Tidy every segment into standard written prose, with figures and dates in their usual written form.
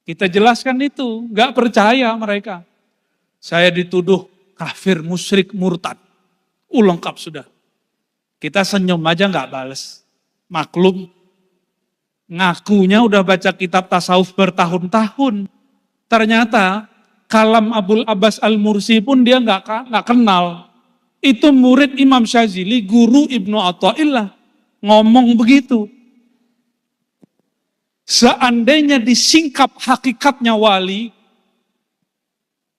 Kita jelaskan itu, nggak percaya mereka. Saya dituduh kafir, musyrik, murtad. Lengkap sudah. Kita senyum aja nggak bales. Maklum, ngakunya udah baca kitab tasawuf bertahun-tahun. Ternyata kalam Abul Abbas Al-Mursi pun dia nggak kenal. Itu murid Imam Syazili, guru Ibnu Athaillah. Ngomong begitu. Seandainya disingkap hakikatnya wali,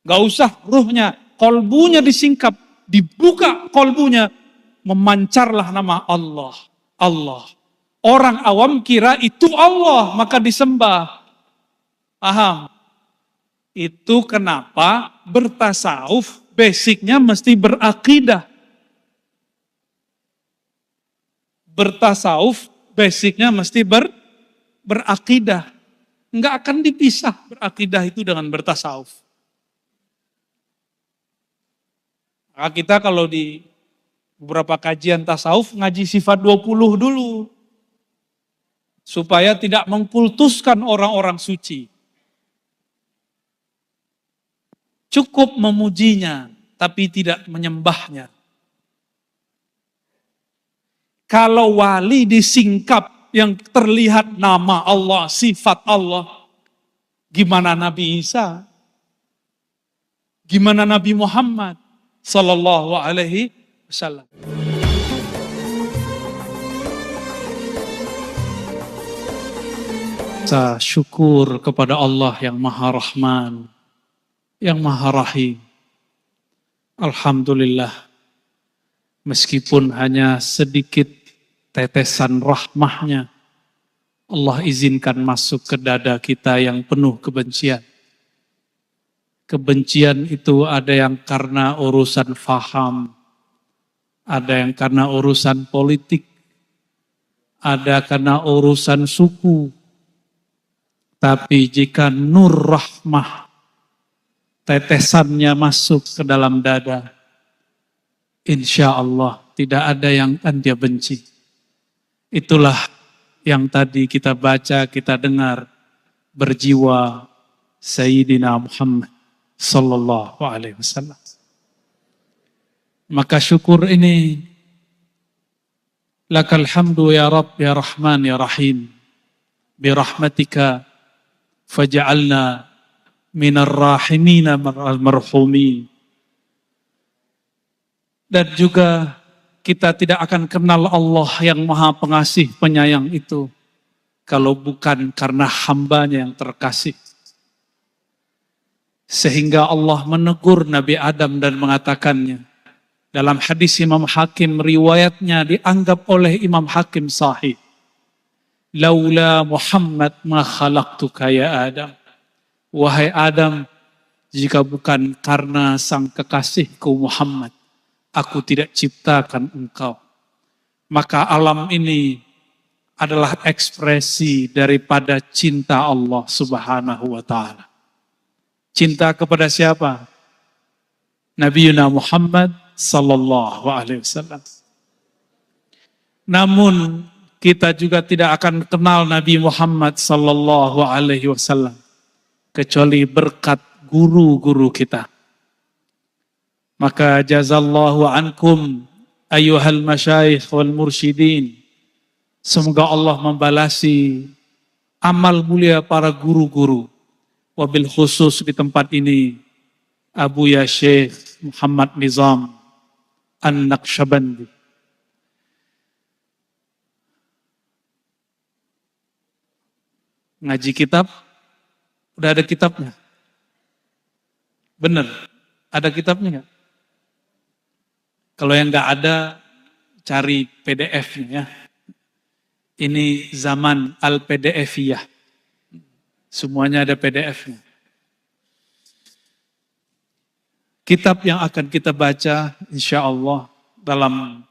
gak usah ruhnya, kolbunya disingkap, dibuka kolbunya, memancarlah nama Allah. Allah. Orang awam kira itu Allah, maka disembah. Paham? Itu kenapa bertasawuf basicnya mesti berakidah. Bertasawuf basicnya mesti berakidah. Enggak akan dipisah berakidah itu dengan bertasawuf. Maka kita kalau di beberapa kajian tasawuf ngaji sifat 20 dulu. Supaya tidak mengkultuskan orang-orang suci. Cukup memujinya, tapi tidak menyembahnya. Kalau wali disingkap yang terlihat nama Allah, sifat Allah, gimana Nabi Isa? Gimana Nabi Muhammad sallallahu alaihi wasallam? Rasa syukur kepada Allah yang Maha Rahman, yang Maha Rahim. Alhamdulillah, meskipun hanya sedikit tetesan rahmahnya, Allah izinkan masuk ke dada kita yang penuh kebencian. Kebencian itu ada yang karena urusan faham, ada yang karena urusan politik, ada karena urusan suku. Tapi jika nur rahmah tetesannya masuk ke dalam dada, insya Allah tidak ada yang akan dia benci. Itulah yang tadi kita baca, kita dengar, berjiwa Sayyidina Muhammad sallallahu alaihi wasallam. Maka syukur ini, lakal hamdu ya Rabb ya Rahman ya Rahim, birahmatika faj'alna minar rahimina marhumin. Dan juga kita tidak akan kenal Allah yang Maha Pengasih Penyayang itu kalau bukan karena hambanya yang terkasih. Sehingga Allah menegur Nabi Adam dan mengatakannya. Dalam hadis Imam Hakim, riwayatnya dianggap oleh Imam Hakim sahih. Laula Muhammad ma khalaqtuka ya Adam. Wahai Adam, jika bukan karena sang kekasihku Muhammad, aku tidak ciptakan engkau. Maka alam ini adalah ekspresi daripada cinta Allah subhanahu wa ta'ala. Cinta kepada siapa? Nabiuna Muhammad sallallahu alaihi wasallam. Namun kita juga tidak akan kenal Nabi Muhammad sallallahu alaihi wasallam kecuali berkat guru-guru kita. Maka jazallahu ankum ayyuhal masyayikh wal mursyidin. Semoga Allah membalasi amal mulia para guru-guru. Wabil khusus di tempat ini Abu Ya Syekh Muhammad Nizam An-Naqsyabandi. Ngaji kitab, udah ada kitabnya? Bener, ada kitabnya nggak? Kalau yang nggak ada, cari PDF-nya ya. Ini zaman al-PDF-iyah. Semuanya ada PDF-nya. Kitab yang akan kita baca, insya Allah, dalam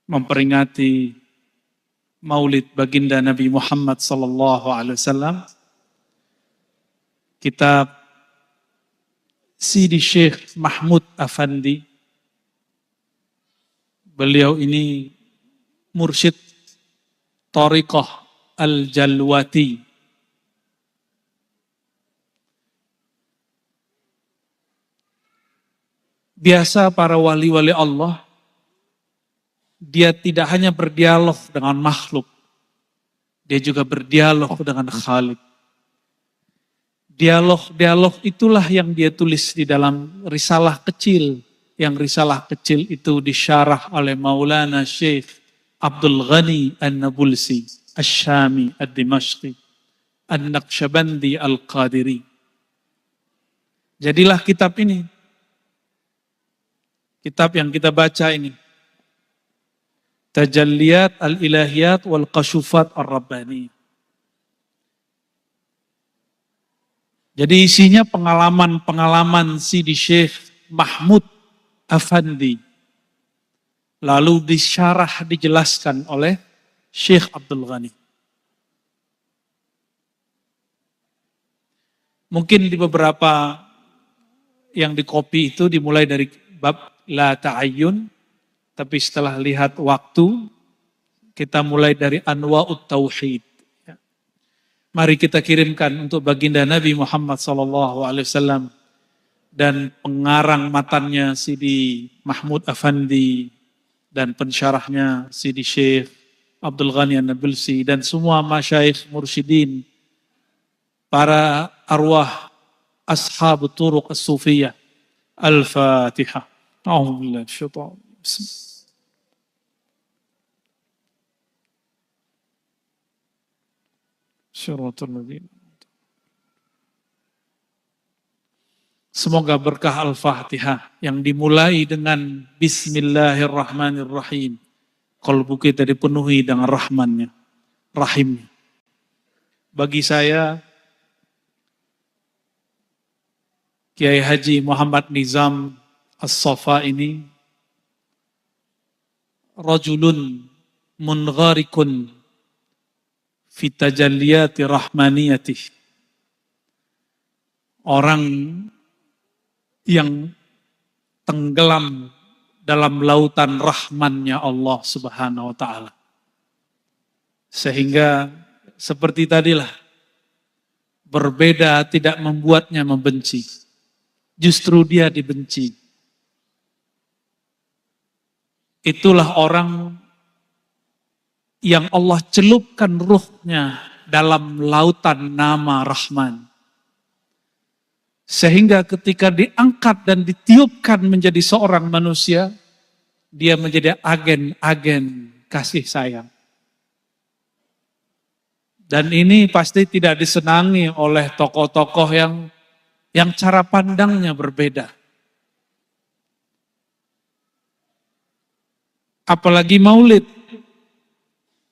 memperingati Maulid Baginda Nabi Muhammad sallallahu alaihi wasallam, kitab Sidi Syekh Mahmud Afandi. Beliau ini mursyid Thariqah Al-Jalwati. Biasa para wali-wali Allah, dia tidak hanya berdialog dengan makhluk, dia juga berdialog dengan Khalik. Dialog-dialog itulah yang dia tulis di dalam risalah kecil. Yang risalah kecil itu disyarah oleh Maulana Syekh Abdul Ghani An-Nabulsi, Asy-Syami Ad-Dimashqi, An-Naqsyabandi Al-Qadiri. Jadilah kitab ini. Kitab yang kita baca ini. Tajalliyat al-ilahiyat wal qashufat ar-rabbaniyah. Jadi isinya pengalaman-pengalaman Sidi Syekh Mahmud Afandi. Lalu disyarah, dijelaskan oleh Syekh Abdul Ghani. Mungkin di beberapa yang dikopi itu dimulai dari bab la ta'ayyun, tapi setelah lihat waktu, kita mulai dari Anwa'ut Tauhid. Mari kita kirimkan untuk baginda Nabi Muhammad SAW dan pengarang matannya Sidi Mahmud Afandi dan pensyarahnya Sidi Syekh Abdul Ghani An-Nabulsi dan semua masyayikh mursyidin, para arwah ashab turuq as-sufiyah. Al-Fatihah. A'udzubillahi minasyaitonir rajim. Semoga berkah Al-Fatihah yang dimulai dengan Bismillahirrahmanirrahim. Qalbu kita dipenuhi dengan rahmannya, rahimnya. Bagi saya, Kiai Haji Muhammad Nizam As-Safa ini, rajulun mungharikun fi tajalliyati rahmaniyatih. Orang yang tenggelam dalam lautan rahmannya Allah Subhanahu wa ta'ala. Sehingga seperti tadilah, berbeda tidak membuatnya membenci. Justru dia dibenci. Itulah orang yang Allah celupkan ruhnya dalam lautan nama Rahman. Sehingga ketika diangkat dan ditiupkan menjadi seorang manusia, dia menjadi agen-agen kasih sayang. Dan ini pasti tidak disenangi oleh tokoh-tokoh yang cara pandangnya berbeda. Apalagi maulid.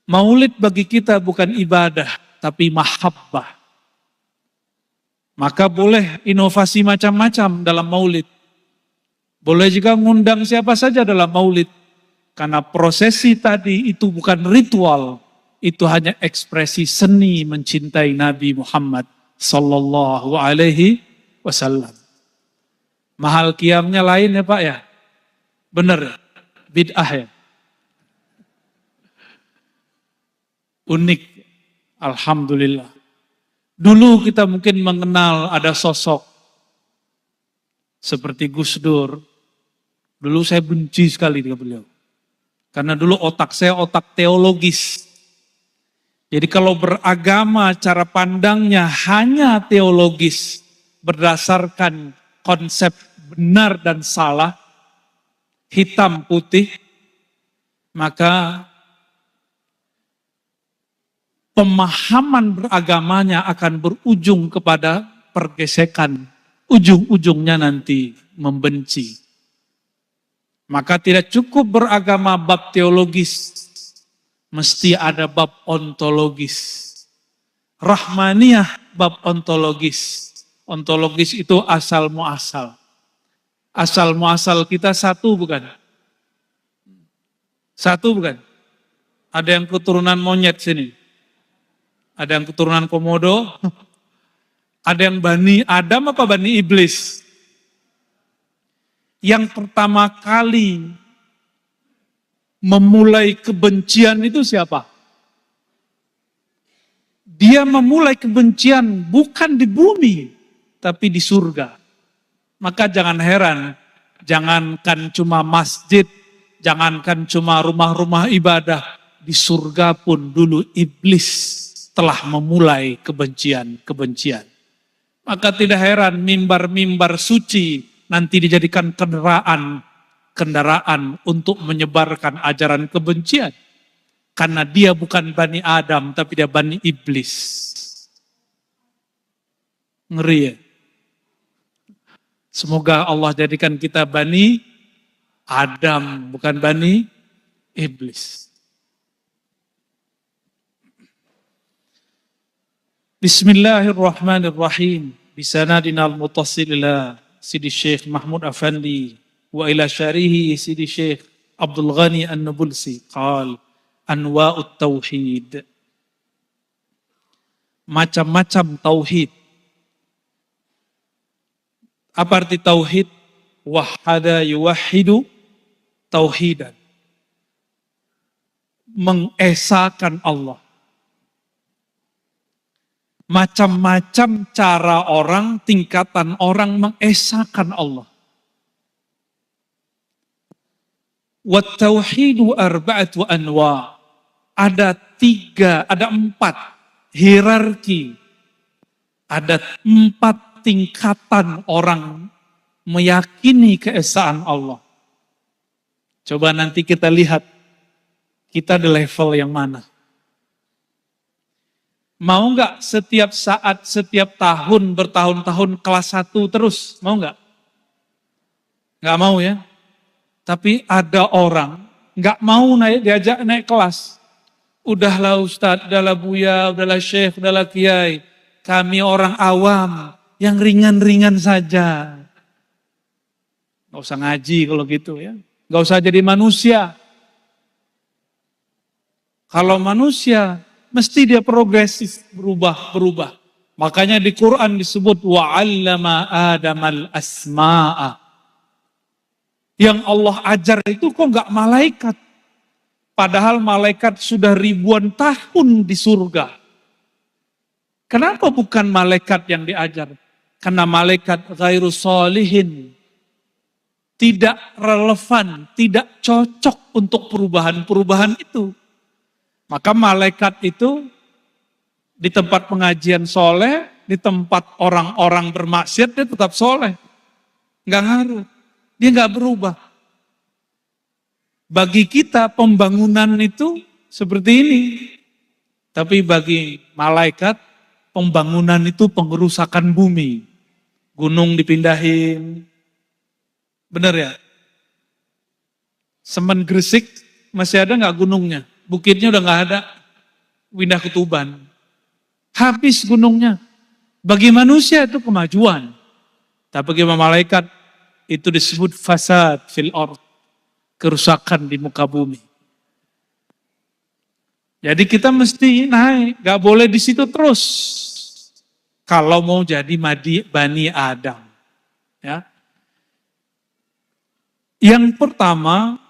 Maulid bagi kita bukan ibadah, tapi mahabbah. Maka boleh inovasi macam-macam dalam maulid. Boleh juga ngundang siapa saja dalam maulid. Karena prosesi tadi itu bukan ritual. Itu hanya ekspresi seni mencintai Nabi Muhammad Sallallahu Alaihi Wasallam. Mahal qiyamnya lain ya Pak ya? Benar, bid'ah ya? Unik, alhamdulillah. Dulu kita mungkin mengenal ada sosok seperti Gus Dur. Dulu saya benci sekali dengan beliau. Karena dulu otak saya otak teologis. Jadi kalau beragama cara pandangnya hanya teologis, berdasarkan konsep benar dan salah, hitam putih, maka pemahaman beragamanya akan berujung kepada pergesekan. Ujung-ujungnya nanti membenci. Maka tidak cukup beragama bab teologis. Mesti ada bab ontologis. Rahmaniyah bab ontologis. Ontologis itu asal muasal. Asal muasal kita satu bukan? Satu bukan? Ada yang keturunan monyet sini. Ada yang keturunan komodo, ada yang Bani Adam apa Bani Iblis. Yang pertama kali memulai kebencian itu siapa? Dia memulai kebencian bukan di bumi, tapi di surga. Maka jangan heran Jangankan cuma masjid, jangankan cuma rumah-rumah ibadah, di surga pun dulu iblis telah memulai kebencian-kebencian. Maka tidak heran mimbar-mimbar suci nanti dijadikan kendaraan untuk menyebarkan ajaran kebencian. Karena dia bukan Bani Adam, tapi dia Bani Iblis. Ngeri ya? Semoga Allah jadikan kita Bani Adam, bukan Bani Iblis. Bismillahirrahmanirrahim. Bisanadina al-mutasil ila Sidi Syekh Mahmud Afandi wa ila syarihi Sidi Syekh Abdul Ghani An-Nabulsi. Qal anwa'ut tauhid. Macam-macam tauhid. Apa arti tauhid? Wahada yuwahidu tauhidan. Mengesahkan Allah. Macam-macam cara orang, tingkatan orang mengesahkan Allah. Wat tauhidu arba'atu anwa. Ada 4 hierarki. Ada 4 tingkatan orang meyakini keesaan Allah. Coba nanti kita lihat kita di level yang mana. Mau nggak setiap saat, setiap tahun, bertahun-tahun kelas 1 terus? Mau nggak? Nggak mau ya. Tapi ada orang nggak mau diajak naik kelas. Udahlah Ustadz, udahlah Buya, udahlah Syekh, udahlah Kiai. Kami orang awam. Yang ringan-ringan saja. Gak usah ngaji kalau gitu ya. Gak usah jadi manusia. Kalau manusia, mesti dia progresif, berubah. Makanya di Quran disebut wa'allama Adamal asma'a. Yang Allah ajar itu kok gak malaikat. Padahal malaikat sudah ribuan tahun di surga. Kenapa bukan malaikat yang diajar? Karena malaikat ghairu solihin tidak relevan, tidak cocok untuk perubahan-perubahan itu. Maka malaikat itu di tempat pengajian soleh, di tempat orang-orang bermaksiat dia tetap soleh. Nggak ngaruh, dia nggak berubah. Bagi kita pembangunan itu seperti ini. Tapi bagi malaikat pembangunan itu pengerusakan bumi. Gunung dipindahin. Benar ya? Semen Gresik masih ada nggak gunungnya? Bukitnya udah nggak ada. Pindah ke Tuban. Habis gunungnya. Bagi manusia itu kemajuan. Tapi bagi malaikat itu disebut fasad fil ard. Kerusakan di muka bumi. Jadi kita mesti naik. Nggak boleh di situ terus. Kalau mau jadi Bani Adam. Ya. Yang pertama,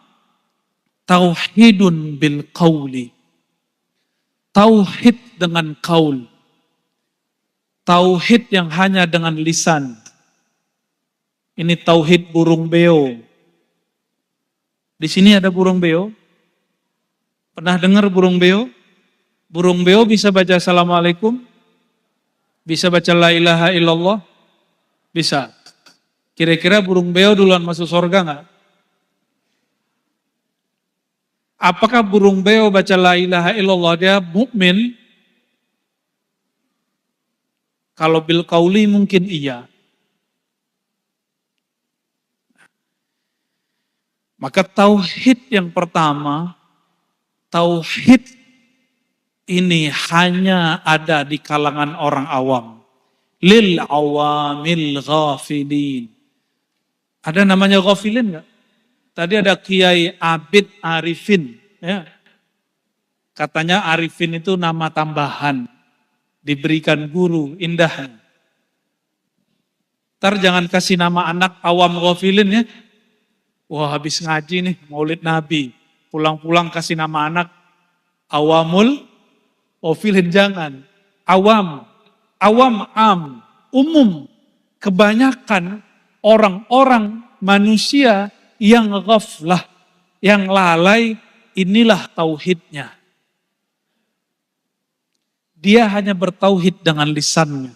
tauhidun bil qauli. Tauhid dengan qaul. Tauhid yang hanya dengan lisan. Ini tauhid burung beo. Di sini ada burung beo. Pernah dengar burung beo? Burung beo bisa baca assalamualaikum? Bisa baca la ilaha illallah? Bisa. Kira-kira burung beo duluan masuk surga enggak? Apakah burung beo baca la ilaha illallah dia mukmin? Kalau bil qauli mungkin iya. Maka tauhid yang pertama, tauhid ini hanya ada di kalangan orang awam. Lil awamil ghafilin. Ada namanya ghafilin enggak? Tadi ada Kiai Abid Arifin. Ya. Katanya Arifin itu nama tambahan. Diberikan guru, indah. Ntar jangan kasih nama anak awam ghafilin ya. Wah habis ngaji nih, maulid Nabi. Pulang-pulang kasih nama anak awamul ghafilin, jangan. Awam, umum. Kebanyakan orang-orang manusia yang ghaflah, yang lalai, inilah tauhidnya. Dia hanya bertauhid dengan lisannya.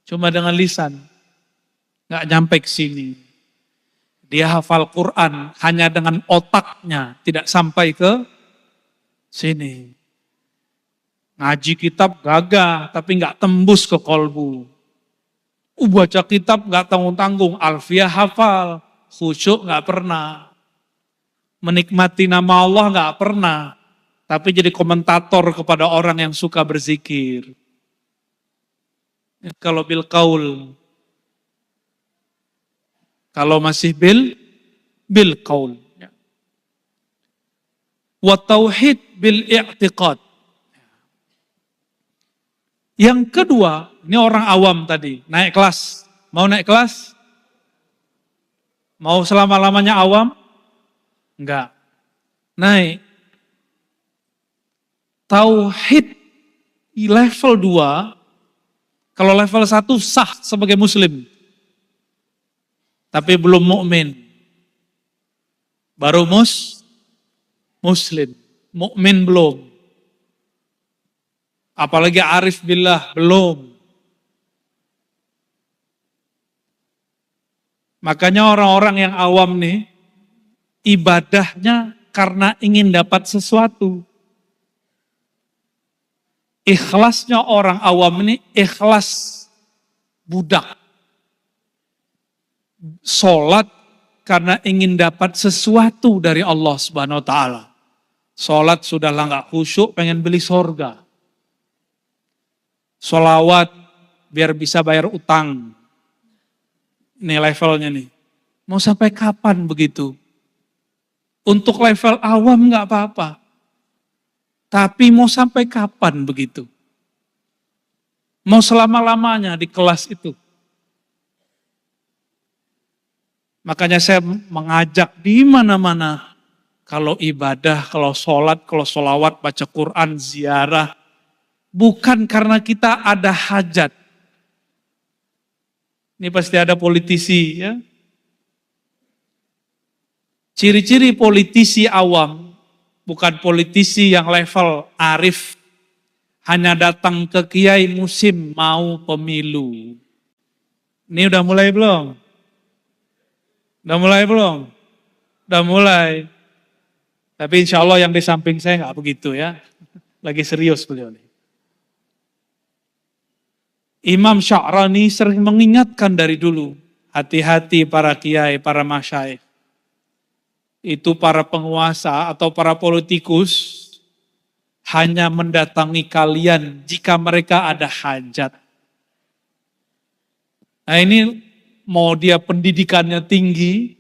Cuma dengan lisan. Nggak nyampe ke sini. Dia hafal Quran hanya dengan otaknya, tidak sampai ke sini. Ngaji kitab gagah, tapi nggak tembus ke kolbu. Baca kitab nggak tanggung-tanggung, alfiah hafal, khusyuk nggak pernah. Menikmati nama Allah nggak pernah, tapi jadi komentator kepada orang yang suka berzikir. Kalau bil qaul, kalau masih bil qaul. Wa tauhid bil i'tiqad. Yang kedua, ini orang awam tadi, naik kelas. Mau naik kelas? Mau selama-lamanya awam? Enggak. Naik. Tauhid level 2, kalau level 1 sah sebagai muslim. Tapi belum mukmin. Baru muslim. Mukmin belum. Apalagi arif billah belum. Makanya orang-orang yang awam nih, ibadahnya karena ingin dapat sesuatu. Ikhlasnya orang awam ini ikhlas budak. Sholat karena ingin dapat sesuatu dari Allah Subhanahu wa ta'ala. Sholat sudahlah nggak khusyuk, pengen beli sorga. Sholawat biar bisa bayar utang. Ini levelnya nih. Mau sampai kapan begitu? Untuk level awam nggak apa-apa. Tapi mau sampai kapan begitu? Mau selama-lamanya di kelas itu? Makanya saya mengajak di mana-mana. Kalau ibadah, kalau sholat, kalau sholawat, baca Quran, ziarah. Bukan karena kita ada hajat. Ini pasti ada politisi ya. Ciri-ciri politisi awam, bukan politisi yang level arif, hanya datang ke kiai musim mau pemilu. Ini udah mulai belum? Udah mulai belum? Udah mulai. Tapi insya Allah yang di samping saya nggak begitu ya. Lagi serius beliau nih. Imam Sya'rani sering mengingatkan dari dulu. Hati-hati para kiai, para masyaikh. Itu para penguasa atau para politikus hanya mendatangi kalian jika mereka ada hajat. Nah ini mau dia pendidikannya tinggi,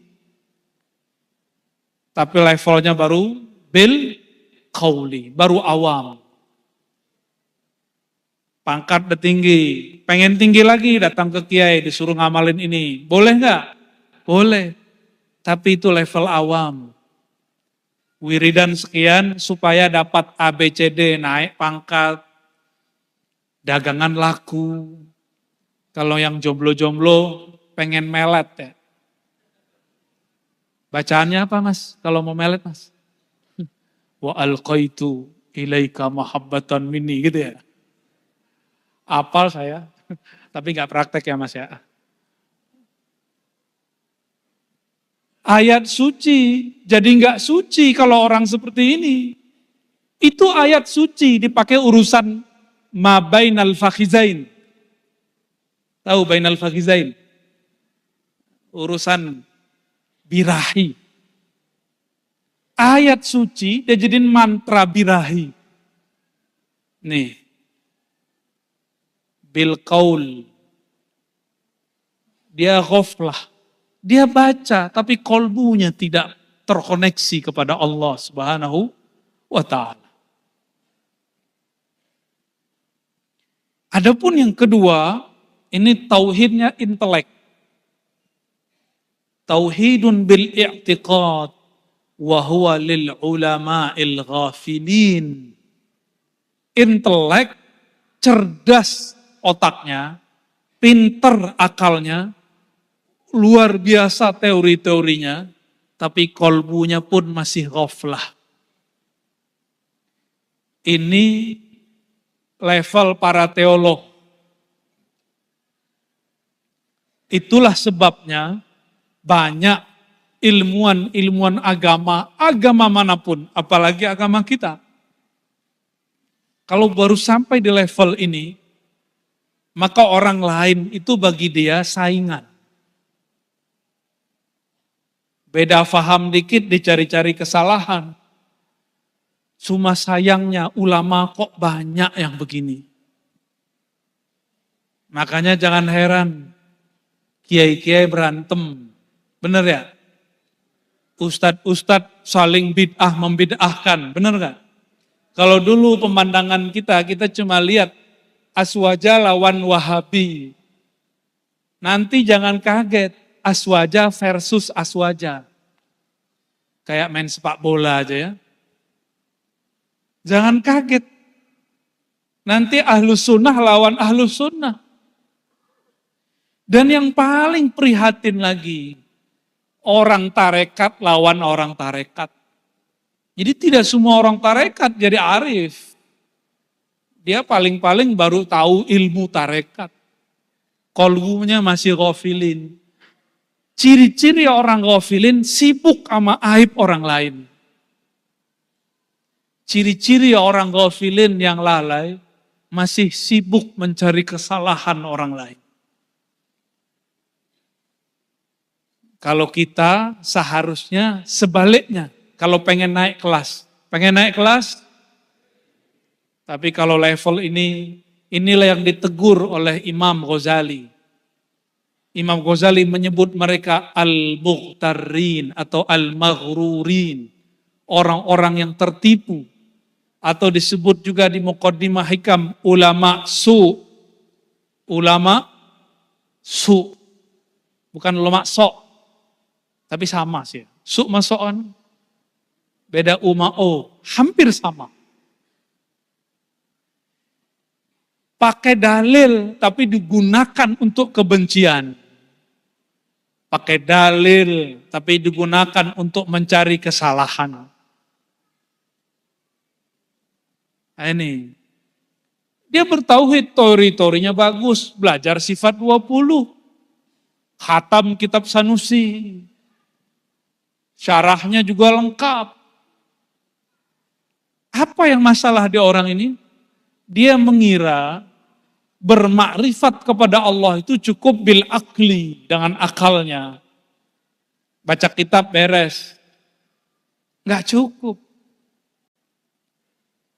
tapi levelnya baru bil qauli, baru awam. Pangkat udah tinggi, pengen tinggi lagi datang ke kiai disuruh ngamalin ini. Boleh nggak? Boleh. Tapi itu level awam. Wiridan sekian supaya dapat ABCD, naik pangkat, dagangan laku. Kalau yang jomblo-jomblo pengen melet ya. Bacaannya apa mas? Kalau mau melet mas? Wa alqaitu ilaika mahabbatan minni gitu ya. Apal saya, tapi nggak praktek ya mas ya. Ayat suci, jadi nggak suci kalau orang seperti ini. Itu ayat suci dipakai urusan ma bainal fakhizain. Tahu bainal fakhizain? Urusan birahi. Ayat suci dia jadiin mantra birahi. Nih. Bil qaul. Dia ghaflah. Dia baca tapi kolbunya tidak terkoneksi kepada Allah Subhanahu wa ta'ala. Adapun yang kedua, ini tauhidnya intelek. Tauhidun bil i'tiqad wa huwa lil ulama'il ghafilin. Intelek, cerdas otaknya, pinter akalnya, luar biasa teori-teorinya, tapi kolbunya pun masih ghaflah. Ini level para teolog. Itulah sebabnya banyak ilmuwan agama manapun, apalagi agama kita. Kalau baru sampai di level ini, maka orang lain itu bagi dia saingan. Beda faham dikit dicari-cari kesalahan. Cuma sayangnya ulama kok banyak yang begini. Makanya jangan heran, kiai-kiai berantem. Benar ya? Ustadz saling bid'ah membid'ahkan, benar gak? Kalau dulu pemandangan kita cuma lihat Aswaja lawan Wahabi. Nanti jangan kaget, Aswaja versus Aswaja. Kayak main sepak bola aja ya. Jangan kaget. Nanti Ahlus Sunnah lawan Ahlus Sunnah. Dan yang paling prihatin lagi, orang tarekat lawan orang tarekat. Jadi tidak semua orang tarekat jadi arif. Dia paling-paling baru tahu ilmu tarekat. Kolbunya masih ghafilin. Ciri-ciri orang ghafilin sibuk sama aib orang lain. Ciri-ciri orang ghafilin yang lalai masih sibuk mencari kesalahan orang lain. Kalau kita seharusnya sebaliknya. Kalau pengen naik kelas. Tapi kalau level ini, inilah yang ditegur oleh Imam Ghazali. Imam Ghazali menyebut mereka al-mughtarrin atau al-maghrurin. Orang-orang yang tertipu. Atau disebut juga di Muqaddimah Hikam ulama su. Ulama su. Bukan ulama sok. Tapi sama sih. Su masoon, beda uma'o, hampir sama. Pakai dalil tapi digunakan untuk kebencian. Pakai dalil tapi digunakan untuk mencari kesalahan. Nah ini. Dia bertauhid, teori-teorinya bagus, belajar sifat 20. Khatam kitab Sanusi. Syarahnya juga lengkap. Apa yang masalah di orang ini? Dia mengira bermakrifat kepada Allah itu cukup bil akli, dengan akalnya. Baca kitab beres. Enggak cukup.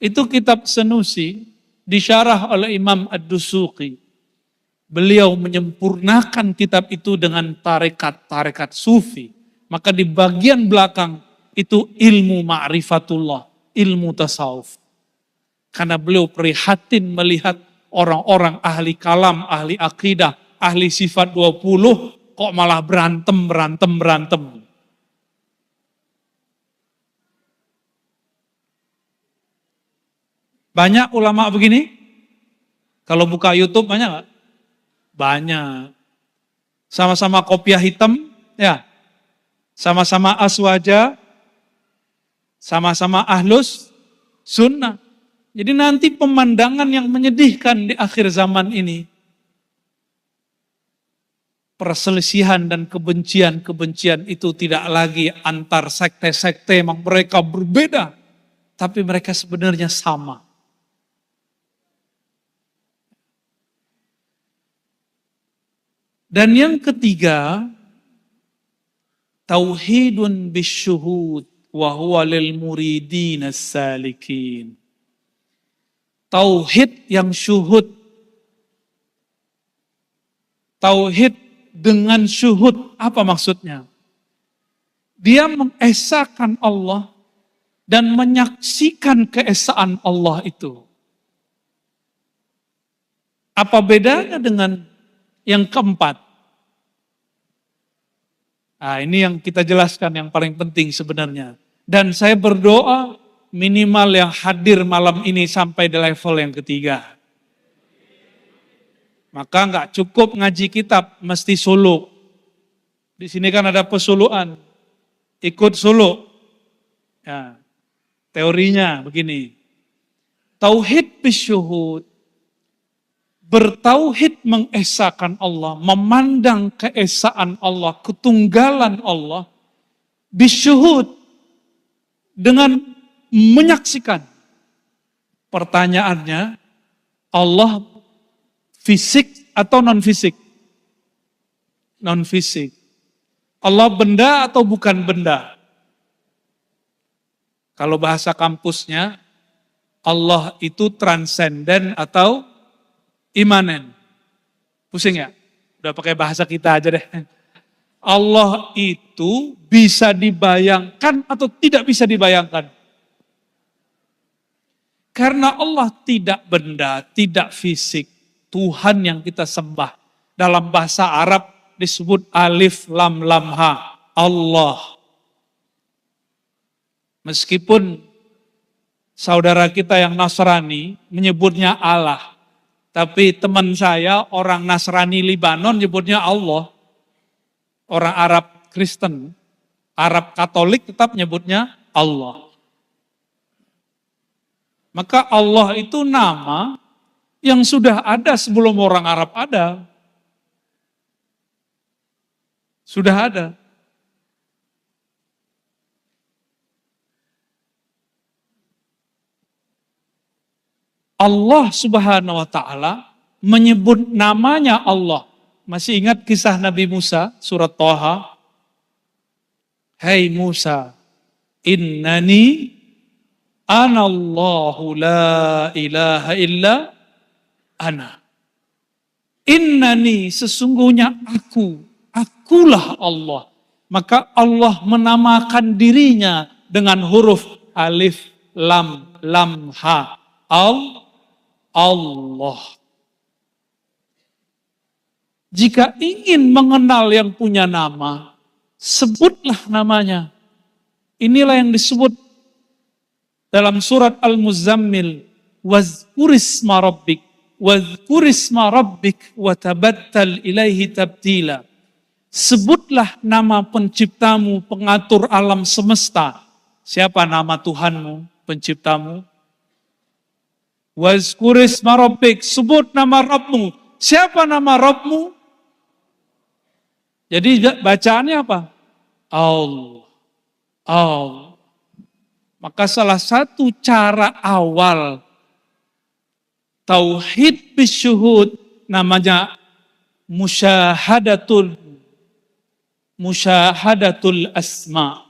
Itu kitab Sanusi disyarah oleh Imam Ad-Dusuqi. Beliau menyempurnakan kitab itu dengan tarekat sufi. Maka di bagian belakang itu ilmu ma'rifatullah, ilmu tasawuf. Karena beliau prihatin melihat orang-orang ahli kalam, ahli akidah, ahli sifat 20 kok malah berantem. Banyak ulama begini? Kalau buka YouTube banyak nggak? Banyak. Sama-sama kopiah hitam, ya. Sama-sama aswaja, sama-sama ahlus sunnah. Jadi nanti pemandangan yang menyedihkan di akhir zaman ini. Perselisihan dan kebencian itu tidak lagi antar sekte-sekte, memang mereka berbeda. Tapi mereka sebenarnya sama. Dan yang ketiga, tauhidun bisyuhud wa huwa lil muridin as-salikin. Tauhid yang syuhud. Tauhid dengan syuhud, apa maksudnya? Dia mengesahkan Allah dan menyaksikan keesaan Allah itu. Apa bedanya dengan yang keempat? Nah, ini yang kita jelaskan yang paling penting sebenarnya. Dan saya berdoa minimal yang hadir malam ini sampai di level yang ketiga. Maka nggak cukup ngaji kitab, mesti suluk. Di sini kan ada pesuluan. Ikut suluk. Ya, teorinya begini. Tauhid bisyuhud. Bertauhid mengesahkan Allah, memandang keesaan Allah, ketunggalan Allah, bisyuhud, dengan menyaksikan. Pertanyaannya, Allah fisik atau non-fisik? Non-fisik. Allah benda atau bukan benda? Kalau bahasa kampusnya, Allah itu transenden atau imanen. Pusing ya? Udah pakai bahasa kita aja deh. Allah itu bisa dibayangkan atau tidak bisa dibayangkan. Karena Allah tidak benda, tidak fisik. Tuhan yang kita sembah. Dalam bahasa Arab disebut alif lam lam ha. Allah. Meskipun saudara kita yang Nasrani menyebutnya Allah. Tapi teman saya orang Nasrani Libanon nyebutnya Allah. Orang Arab Kristen, Arab Katolik tetap nyebutnya Allah. Maka Allah itu nama yang sudah ada sebelum orang Arab ada. Sudah ada. Allah Subhanahu wa Ta'ala menyebut namanya Allah. Masih ingat kisah Nabi Musa, surat Thaha? Hai Musa, innani anallahu la ilaha illa ana. Innani, sesungguhnya akulah Allah. Maka Allah menamakan dirinya dengan huruf alif, lam, lam, ha. Allah. Jika ingin mengenal yang punya nama, sebutlah namanya. Inilah yang disebut dalam surat Al-Muzammil, wazkurisma rabbik wa tabattal ilaihi tabtila. Sebutlah nama penciptamu, pengatur alam semesta. Siapa nama Tuhanmu, penciptamu? Wazkurisma rabbik, sebut nama Rabbmu. Siapa nama Rabbmu? Jadi bacaannya apa? Allah. Allah. Maka salah satu cara awal tauhid bisyuhud namanya musyahadatul asma.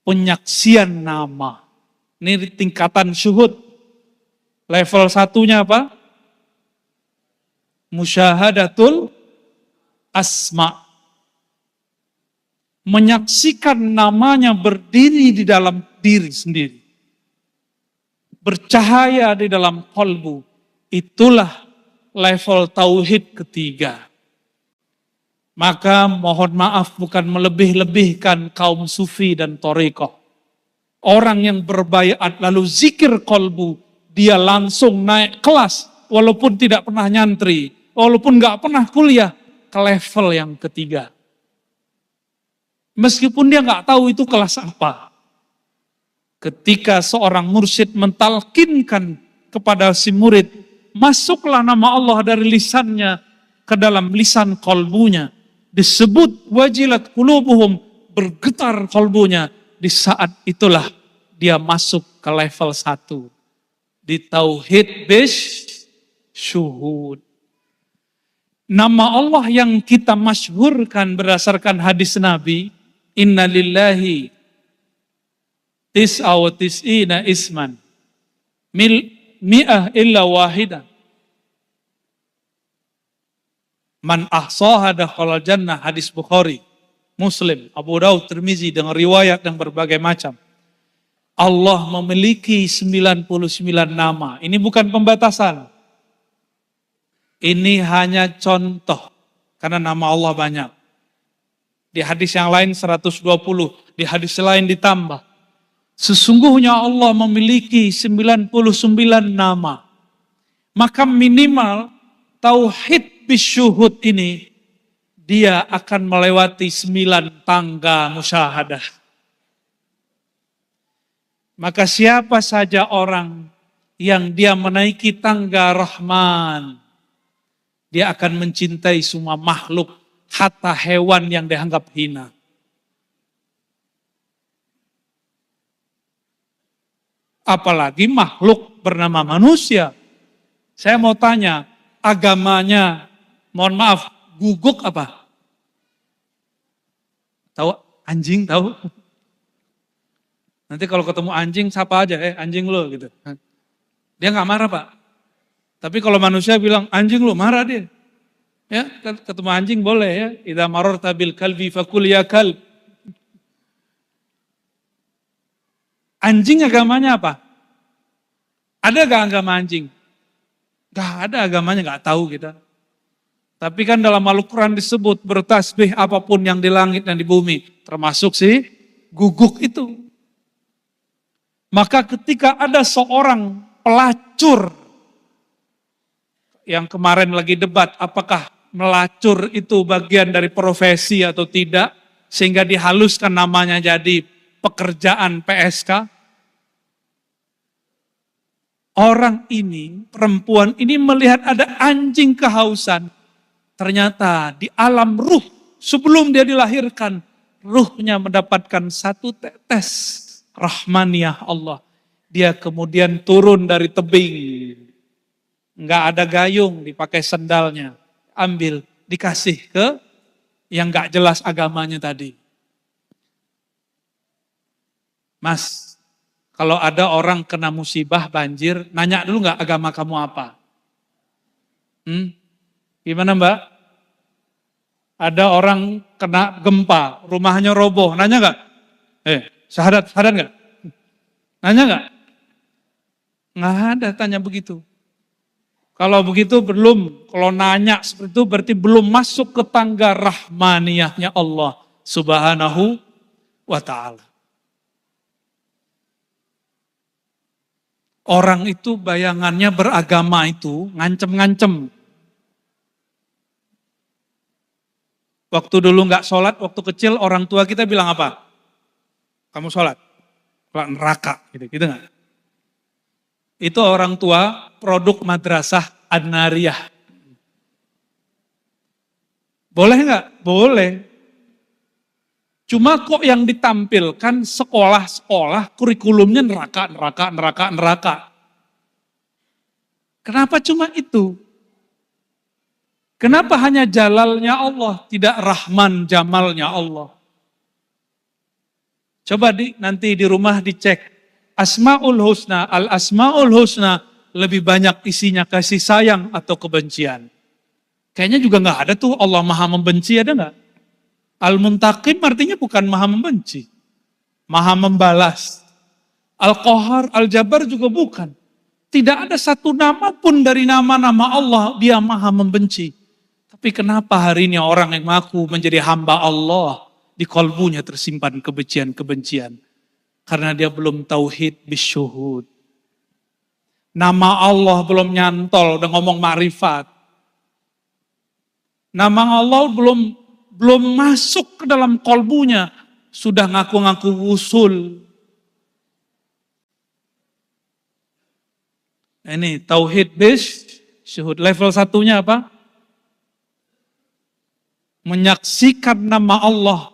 Penyaksian nama. Ini tingkatan syuhud. Level satunya apa? Musyahadatul asma. Menyaksikan namanya berdiri di dalam diri sendiri. Bercahaya di dalam qalbu. Itulah level tauhid ketiga. Maka mohon maaf bukan melebih-lebihkan kaum sufi dan thariqah. Orang yang berbayat lalu zikir qalbu, dia langsung naik kelas, walaupun tidak pernah nyantri, walaupun gak pernah kuliah, ke level yang ketiga. Meskipun dia gak tahu itu kelas apa. Ketika seorang mursyid mentalkinkan kepada si murid, masuklah nama Allah dari lisannya ke dalam lisan kolbunya. Disebut wajilat qulubuhum, bergetar kolbunya. Di saat itulah dia masuk ke level 1. Di tauhid bisyuhud. Nama Allah yang kita masyhurkan berdasarkan hadis Nabi, inna lillahi tis'a wa tis'ina isman mi'ah illa wahidah man ahsaha dakhala jannah. Hadis Bukhari, Muslim, Abu Daud, Tirmizi dengan riwayat yang berbagai macam. Allah memiliki 99 nama. Ini bukan pembatasan. Ini hanya contoh. Karena nama Allah banyak. Di hadis yang lain 120. Di hadis lain ditambah. Sesungguhnya Allah memiliki 99 nama. Maka minimal tauhid bisyuhud ini dia akan melewati 9 tangga musyahadah. Maka siapa saja orang yang dia menaiki tangga Rahman, dia akan mencintai semua makhluk, hatta hewan yang dianggap hina. Apalagi makhluk bernama manusia. Saya mau tanya, agamanya, mohon maaf, guguk apa? Tahu anjing, tahu? Nanti kalau ketemu anjing, sapa aja, anjing lo gitu. Dia nggak marah Pak. Tapi kalau manusia bilang anjing lo, marah dia. Ya, ketemu anjing boleh ya. Idza mararta bil kalbi fakul ya kalb. Anjing agamanya apa? Ada gak agama anjing? Gak ada agamanya, gak tahu kita. Tapi kan dalam Al-Quran disebut bertasbih apapun yang di langit dan di bumi. Termasuk si guguk itu. Maka ketika ada seorang pelacur yang kemarin lagi debat apakah melacur itu bagian dari profesi atau tidak, sehingga dihaluskan namanya jadi pekerjaan PSK. Orang ini, perempuan ini melihat ada anjing kehausan. Ternyata di alam ruh, sebelum dia dilahirkan, ruhnya mendapatkan satu tetes rahmaniyah Allah. Dia kemudian turun dari tebing. Nggak ada gayung, dipakai sendalnya. Ambil, dikasih ke yang nggak jelas agamanya tadi. Mas, kalau ada orang kena musibah banjir, nanya dulu nggak agama kamu apa? Gimana Mbak? Ada orang kena gempa, rumahnya roboh, nanya nggak? Syahadat nggak? Nanya nggak? Nggak ada tanya begitu. Kalau begitu belum, kalau nanya seperti itu berarti belum masuk ke tangga rahmaniyahnya Allah Subhanahu wa ta'ala. Orang itu bayangannya beragama itu ngancem-ngancem. Waktu dulu nggak sholat, waktu kecil orang tua kita bilang apa? Kamu sholat, kalau neraka, gitu nggak? Itu orang tua produk madrasah An-Nariyah. Boleh nggak? Boleh. Cuma kok yang ditampilkan sekolah-sekolah kurikulumnya neraka. Kenapa cuma itu? Kenapa hanya jalalnya Allah, tidak rahman jamalnya Allah? Coba nanti di rumah dicek. Asmaul Husna, Al-Asmaul Husna lebih banyak isinya kasih sayang atau kebencian. Kayaknya juga nggak ada tuh Allah Maha membenci, ada nggak? Al-Muntaqim artinya bukan Maha membenci, Maha membalas. Al-Qahar, Al-Jabbar juga bukan. Tidak ada satu nama pun dari nama-nama Allah dia Maha membenci. Tapi kenapa hari ini orang yang mengaku menjadi hamba Allah di kalbunya tersimpan kebencian-kebencian? Karena dia belum tauhid bisyuhud. Nama Allah belum nyantol, udah ngomong ma'rifat. Nama Allah belum masuk ke dalam kalbunya, sudah ngaku-ngaku wusul. Ini tauhid bisyuhud. Level satunya apa? Menyaksikan nama Allah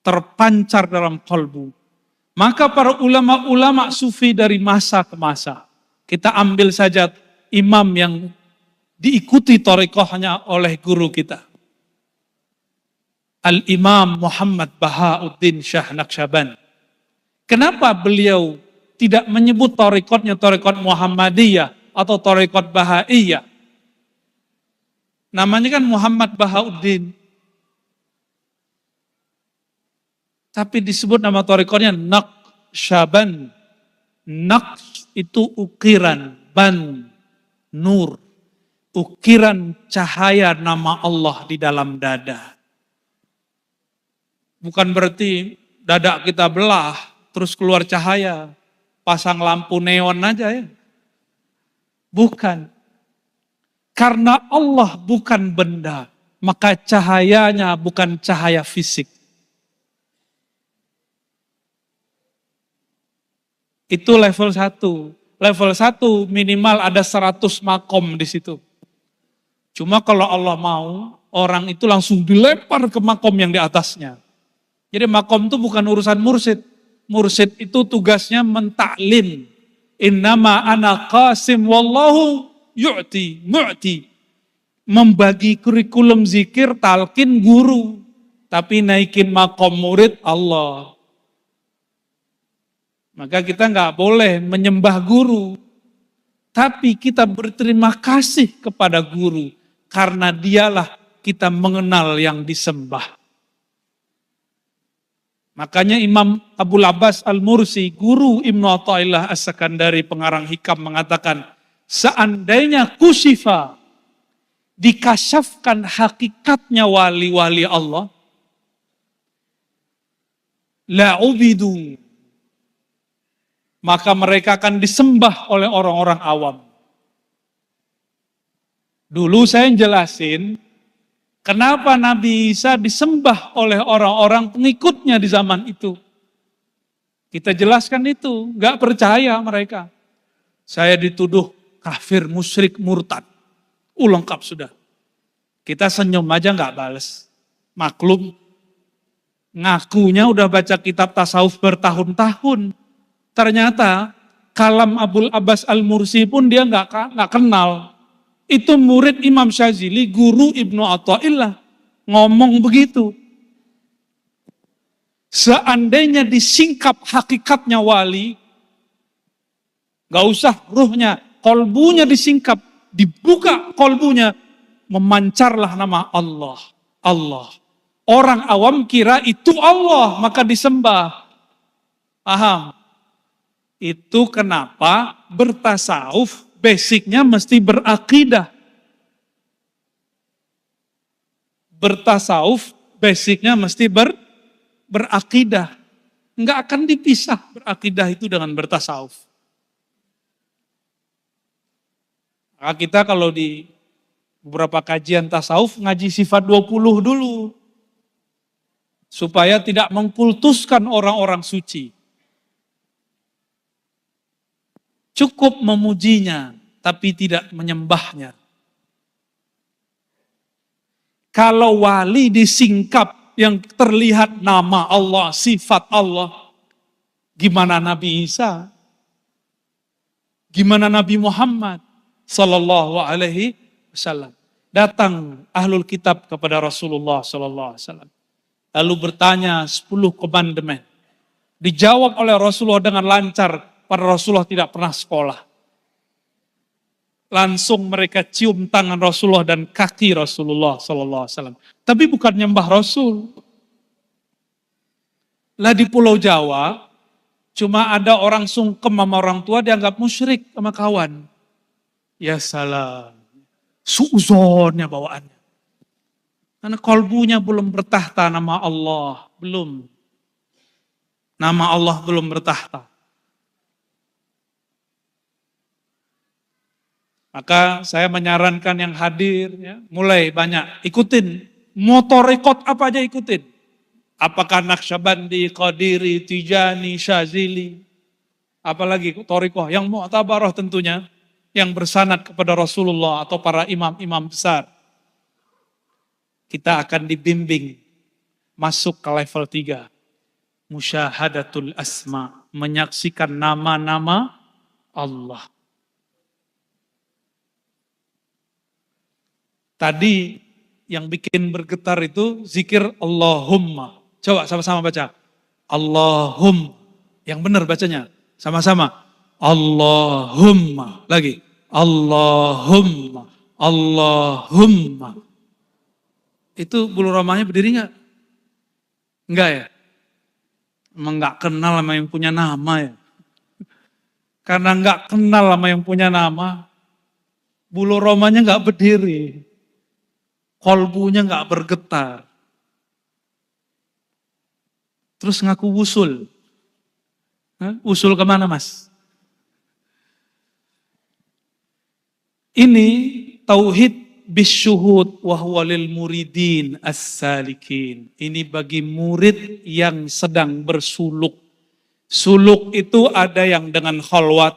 terpancar dalam kalbu. Maka para ulama-ulama sufi dari masa ke masa, kita ambil saja imam yang diikuti thariqahnya oleh guru kita. Al-Imam Muhammad Bahauddin Shah Naqsyaband. Kenapa beliau tidak menyebut thariqatnya thariqat Muhammadiyah atau thariqat Bahaiyah? Namanya kan Muhammad Bahauddin. Tapi disebut nama thariqatnya Naqsyaband. Naqs itu ukiran, ban, nur. Ukiran cahaya nama Allah di dalam dada. Bukan berarti dada kita belah, terus keluar cahaya. Pasang lampu neon aja ya. Bukan. Karena Allah bukan benda. maka cahayanya bukan cahaya fisik. Itu level 1. Level 1 minimal ada 100 makom di situ. Cuma kalau Allah mau, orang itu langsung dilempar ke makom yang di atasnya. Jadi makom itu bukan urusan mursyid. Mursyid itu tugasnya mentaklim. Innama ana qasim wallahu mu'ti. Membagi kurikulum zikir, talqin guru. Tapi naikin makom murid Allah. Maka kita nggak boleh menyembah guru. Tapi kita berterima kasih kepada guru. Karena dialah kita mengenal yang disembah. Makanya Imam Abul Abbas Al-Mursi, guru Ibnu Athaillah As-Sakandari, pengarang hikam, mengatakan, seandainya kusyifa, dikasyafkan hakikatnya wali-wali Allah, la'ubidu, maka mereka akan disembah oleh orang-orang awam. Dulu saya jelasin, kenapa Nabi Isa disembah oleh orang-orang pengikutnya di zaman itu. Kita jelaskan itu, gak percaya mereka. Saya dituduh kafir, musyrik, murtad. Lengkap sudah. Kita senyum aja gak bales. Maklum, ngakunya udah baca kitab tasawuf bertahun-tahun. Ternyata kalam Abul Abbas Al-Mursi pun dia gak kenal. Itu murid Imam Syazili, guru Ibnu Athaillah, ngomong begitu. Seandainya disingkap hakikatnya wali, gak usah ruhnya, kolbunya disingkap, dibuka kolbunya, memancarlah nama Allah. Allah. Orang awam kira itu Allah, maka disembah. Paham? Itu kenapa bertasawuf basicnya mesti berakidah. Bertasawuf basicnya mesti berakidah. Enggak akan dipisah berakidah itu dengan bertasawuf. Maka kita kalau di beberapa kajian tasawuf ngaji sifat 20 dulu. Supaya tidak mengkultuskan orang-orang suci. Cukup memujinya, tapi tidak menyembahnya. Kalau wali disingkap yang terlihat nama Allah, sifat Allah, gimana Nabi Isa? Gimana Nabi Muhammad sallallahu alaihi wasallam? Datang ahlul kitab kepada Rasulullah sallallahu alaihi wasallam. Lalu bertanya 10 komandemen. Dijawab oleh Rasulullah dengan lancar. Para Rasulullah tidak pernah sekolah. Langsung mereka cium tangan Rasulullah dan kaki Rasulullah sallallahu alaihi wasallam. Tapi bukan nyembah Rasul. Lah di Pulau Jawa cuma ada orang sungkem sama orang tua dianggap musyrik sama kawan. Ya salah. Suuzonnya bawaannya. Karena kolbunya belum bertahta nama Allah, belum. Nama Allah belum bertahta. Maka saya menyarankan yang hadir, ya, mulai banyak, ikutin. Motor rekod apa aja ikutin. Apakah Naqsyabandi, Qadiri, Tijani, Syazili. Apalagi Torikoh, yang mu'tabarah tentunya. Yang bersanad kepada Rasulullah atau para imam-imam besar. Kita akan dibimbing masuk ke level 3. Musyahadatul asma. Menyaksikan nama-nama Allah. Tadi yang bikin bergetar itu zikir Allahumma. Coba sama-sama baca. Allahumma. Yang benar bacanya. Sama-sama. Allahumma. Lagi. Allahumma. Allahumma. Itu bulu romanya berdiri gak? Enggak ya? Emang gak kenal sama yang punya nama ya? Karena gak kenal sama yang punya nama, bulu romanya gak berdiri. Kolbunya gak bergetar. Terus ngaku wusul. Usul kemana mas? Ini tauhid bisyuhud wa huwa lil muridin as-salikin. Ini bagi murid yang sedang bersuluk. Suluk itu ada yang dengan khalwat,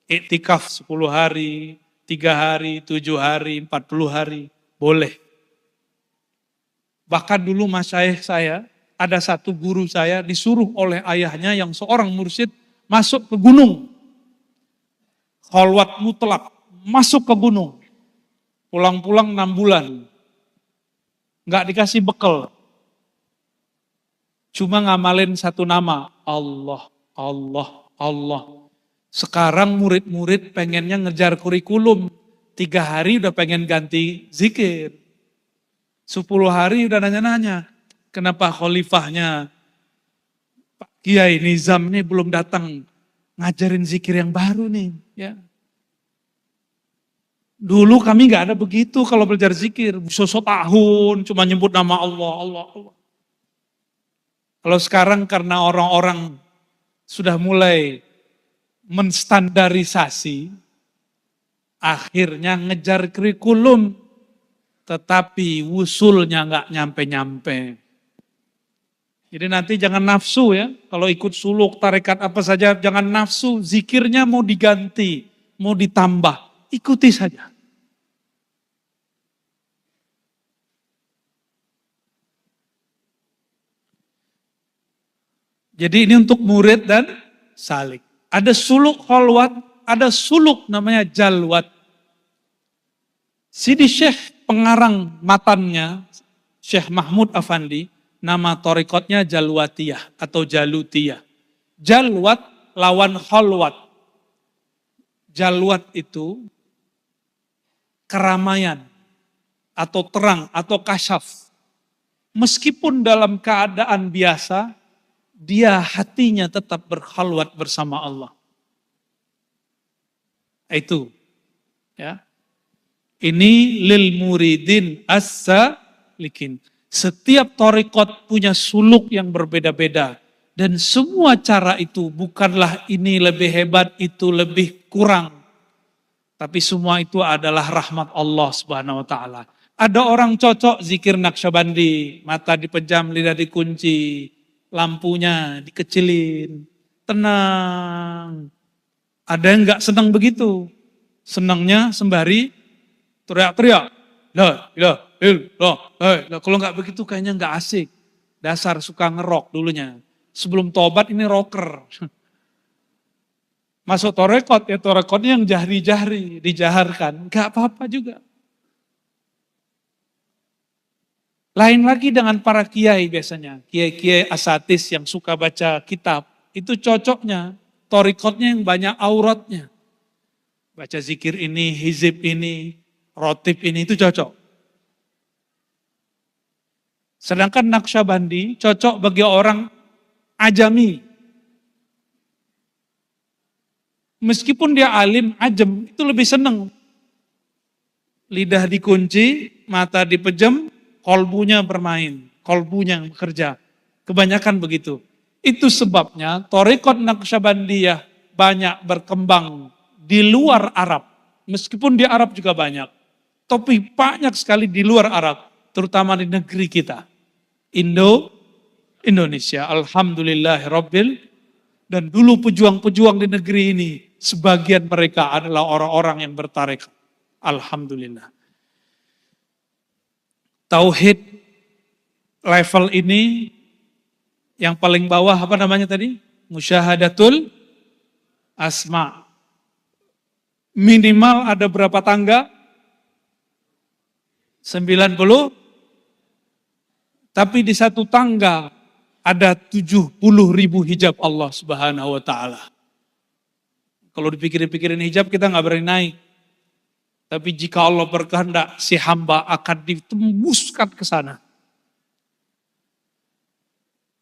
iktikaf 10 hari, 3 hari, 7 hari, 40 hari, boleh. Bahkan dulu masyayikh saya, ada satu guru saya disuruh oleh ayahnya yang seorang mursyid masuk ke gunung. Khalwat mutlak, masuk ke gunung. Pulang-pulang 6 bulan. Nggak dikasih bekal. Cuma ngamalin satu nama. Allah, Allah, Allah. Sekarang murid-murid pengennya ngejar kurikulum. 3 hari udah pengen ganti zikir. 10 hari udah nanya-nanya. Kenapa khalifahnya Pak Kiai Nizam ini belum datang ngajarin zikir yang baru nih. Ya. Dulu kami nggak ada begitu kalau belajar zikir. Sosok tahun cuma nyebut nama Allah, Allah, Allah. Kalau sekarang karena orang-orang sudah mulai menstandarisasi, akhirnya ngejar kurikulum, tetapi wusulnya nggak nyampe-nyampe. Jadi nanti jangan nafsu ya, kalau ikut suluk, tarekat apa saja, jangan nafsu, zikirnya mau diganti, mau ditambah. Ikuti saja. Jadi ini untuk murid dan salik. Ada suluk khalwat, ada suluk namanya jalwat. Sidi Syekh pengarang matannya, Syekh Mahmud Afandi, nama torikotnya Jalwatiyah atau Jalutiyah. Jalwat lawan khalwat. Jalwat itu keramaian atau terang atau kasyaf. Meskipun dalam keadaan biasa, dia hatinya tetap berkhalwat bersama Allah. Itu ya. Ini lil muridin as-salikin. Setiap torikot punya suluk yang berbeda-beda. Dan semua cara itu bukanlah ini lebih hebat, itu lebih kurang. Tapi semua itu adalah rahmat Allah Subhanahu wa taala. Ada orang cocok zikir Naqsyabandi, mata dipejam, lidah dikunci, lampunya dikecilin, tenang. Ada yang enggak senang begitu. Senangnya sembari teriak-teriak. La ilaha illallah. Kalau enggak begitu kayaknya enggak asik. Dasar suka ngerok dulunya. Sebelum tobat ini rocker. Masuk torekot, ya torekotnya yang jahri-jahri, dijaharkan. Enggak apa-apa juga. Lain lagi dengan para kiai biasanya. Kiai-kiai asatis yang suka baca kitab. Itu cocoknya, torekotnya yang banyak auratnya. Baca zikir ini, hizib ini, rotib ini, itu cocok. Sedangkan Naqsyabandi cocok bagi orang ajami. Meskipun dia alim, ajem, itu lebih senang. Lidah dikunci, mata dipejam, kolbunya bermain, kolbunya yang bekerja. Kebanyakan begitu. Itu sebabnya Thariqat Naqsyabandiyah banyak berkembang di luar Arab. Meskipun di Arab juga banyak. Tapi banyak sekali di luar Arab, terutama di negeri kita. Indonesia. Alhamdulillahirabbil. Dan dulu pejuang-pejuang di negeri ini, sebagian mereka adalah orang-orang yang bertarekat. Alhamdulillah. Tauhid level ini, yang paling bawah apa namanya tadi? Musyahadatul asma. Minimal ada berapa tangga? 90. Tapi di satu tangga ada 70.000 hijab Allah Subhanahu wa taala. Kalau dipikir-pikirin hijab kita nggak berani naik. Tapi jika Allah berkehendak, si hamba akan ditembuskan ke sana.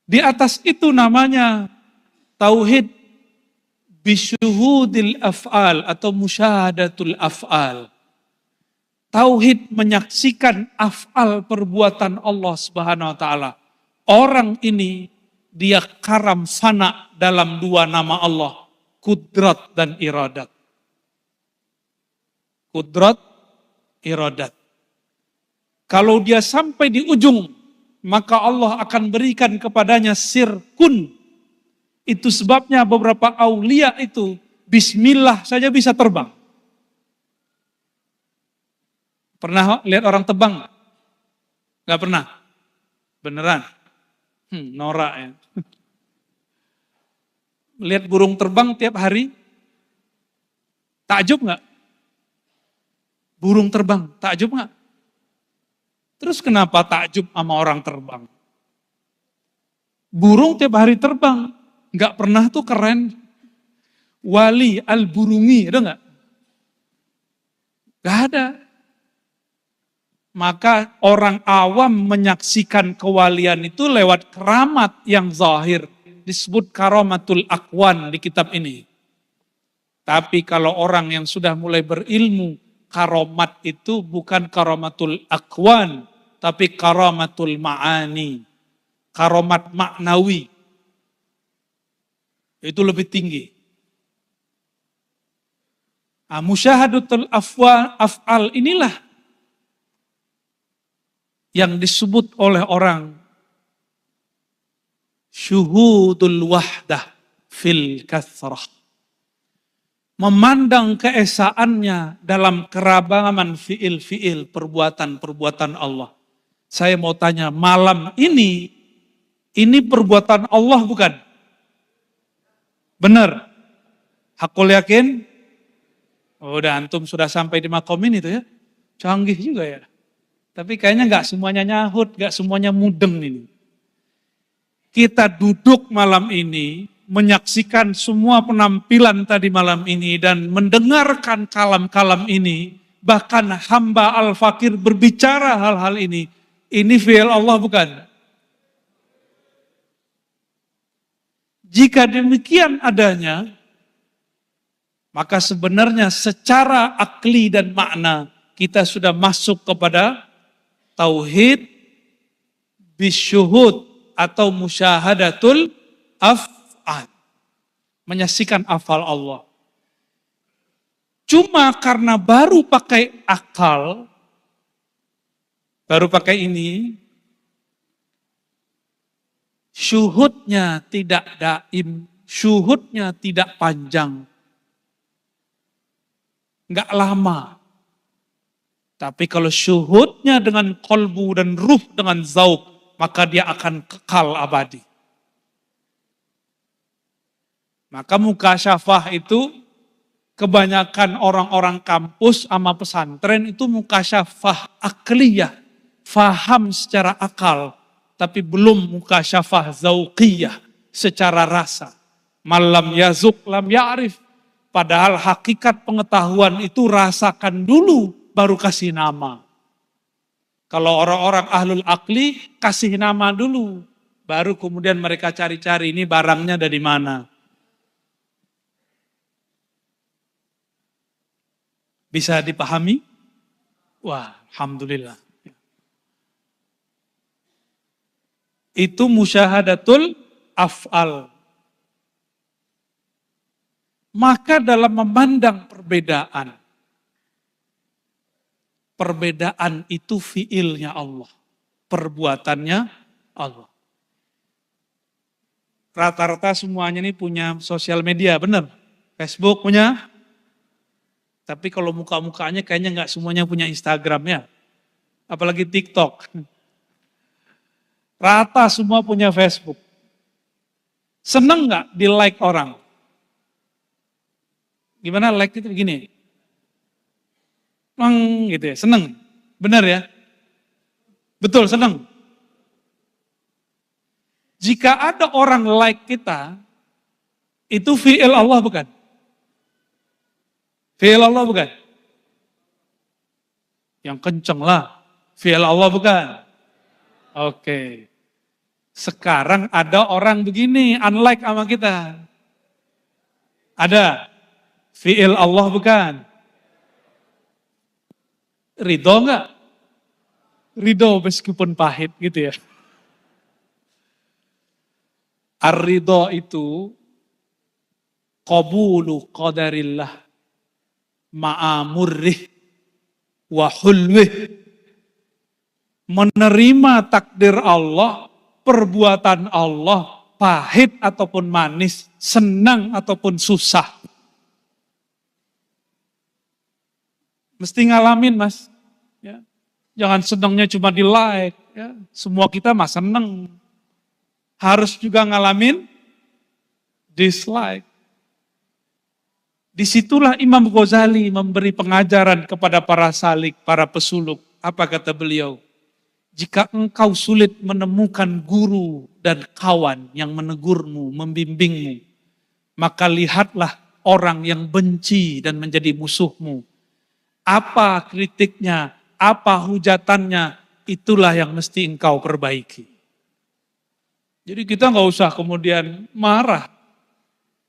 Di atas itu namanya tauhid bisyuhudil af'al atau musyahadatul af'al. Tauhid menyaksikan af'al perbuatan Allah Subhanahu wa taala. Orang ini dia karam fana dalam 2 nama Allah, kudrat dan iradat. Kudrat, iradat. Kalau dia sampai di ujung, maka Allah akan berikan kepadanya sirkun. Itu sebabnya beberapa aulia itu bismillah saja bisa terbang. Pernah lihat orang terbang? Gak pernah? Beneran? Norak ya. Lihat burung terbang tiap hari? Takjub gak? Burung terbang, takjub gak? Terus kenapa takjub sama orang terbang? Burung tiap hari terbang, gak pernah tuh keren. Wali al-burungi, ada gak? Gak ada. Maka orang awam menyaksikan kewalian itu lewat keramat yang zahir. Disebut karamatul akwan di kitab ini. Tapi kalau orang yang sudah mulai berilmu, karamat itu bukan karamatul akwan, tapi karamatul ma'ani. Karamat maknawi. Itu lebih tinggi. Musyahadatul af'al inilah yang disebut oleh orang syuhudul wahdah fil kathrah. Memandang keesaannya dalam kerabangan fiil-fiil, perbuatan-perbuatan Allah. Saya mau tanya, malam ini perbuatan Allah bukan? Benar? Hakul yakin? Oh, udah antum sudah sampai di makom ini tuh ya. Canggih juga ya. Tapi kayaknya gak semuanya nyahut, gak semuanya mudeng ini. Kita duduk malam ini, menyaksikan semua penampilan tadi malam ini, dan mendengarkan kalam-kalam ini, bahkan hamba al-fakir berbicara hal-hal ini. Ini fi'il Allah bukan? Jika demikian adanya, maka sebenarnya secara akli dan makna, kita sudah masuk kepada tauhid bisyuhud atau musyahadatul af'al. Menyaksikan afal Allah. Cuma karena baru pakai akal, baru pakai ini, syuhudnya tidak daim, syuhudnya tidak panjang. Enggak lama. Tapi kalau syuhudnya dengan kolbu dan ruh dengan zauk, maka dia akan kekal abadi. Maka mukasyafah itu kebanyakan orang-orang kampus sama pesantren itu mukasyafah akliyah, faham secara akal, tapi belum mukasyafah zauqiyah secara rasa. Malam yazuk lam ya'rif, padahal hakikat pengetahuan itu rasakan dulu baru kasih nama. Kalau orang-orang ahlul akli kasih nama dulu, baru kemudian mereka cari-cari ini barangnya dari mana. Bisa dipahami? Wah, alhamdulillah. Itu musyahadatul af'al. Maka dalam memandang perbedaan itu fiilnya Allah, perbuatannya Allah. Rata-rata semuanya ini punya sosial media, benar? Facebook punya? Tapi kalau muka-mukanya kayaknya nggak semuanya punya Instagram ya. Apalagi TikTok. Rata semua punya Facebook. Seneng nggak di like orang? Gimana like itu begini? Gitu ya, seneng. Benar ya? Betul, seneng. Jika ada orang like kita, itu fi'il Allah bukan? Fi'il Allah bukan? Yang kenceng lah. Fi'il Allah bukan? Oke. Sekarang ada orang begini, unlike sama kita. Ada. Fi'il Allah bukan? Ridho enggak? Ridho meskipun pahit gitu ya. Ar-ridho itu qabulu qadarillah ma'amurrih wa hulwih. Menerima takdir Allah, perbuatan Allah, pahit ataupun manis, senang ataupun susah. Mesti ngalamin, Mas. Ya. Jangan senangnya cuma di like. Ya. Semua kita mah senang. Harus juga ngalamin dislike. Disitulah Imam Ghazali memberi pengajaran kepada para salik, para pesuluk. Apa kata beliau? Jika engkau sulit menemukan guru dan kawan yang menegurmu, membimbingmu, maka lihatlah orang yang benci dan menjadi musuhmu. Apa kritiknya, apa hujatannya, itulah yang mesti engkau perbaiki. Jadi kita nggak usah kemudian marah.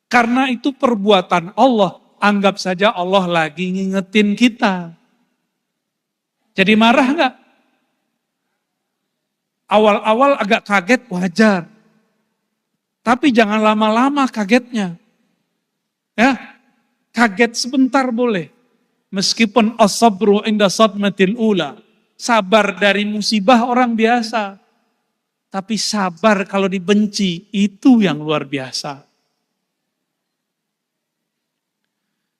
Karena itu perbuatan Allah, anggap saja Allah lagi ngingetin kita. Jadi marah nggak? Awal-awal agak kaget wajar. Tapi jangan lama-lama kagetnya. Ya, kaget sebentar boleh. Meskipun as-sabru inda sadmatil ula. Sabar dari musibah orang biasa. Tapi sabar kalau dibenci, itu yang luar biasa.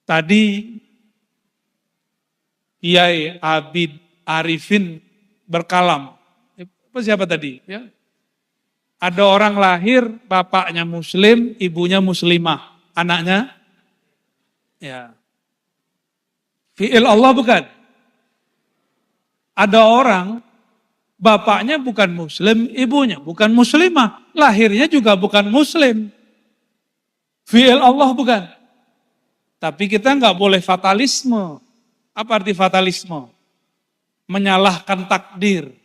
Tadi Kiai Abid Arifin berkalam. Siapa tadi? Ya. Ada orang lahir, bapaknya muslim, ibunya muslimah. Anaknya? Ya. Fi'il Allah bukan? Ada orang, bapaknya bukan muslim, ibunya bukan muslimah. Lahirnya juga bukan muslim. Fi'il Allah bukan? Tapi kita nggak boleh fatalisme. Apa arti fatalisme? Menyalahkan takdir.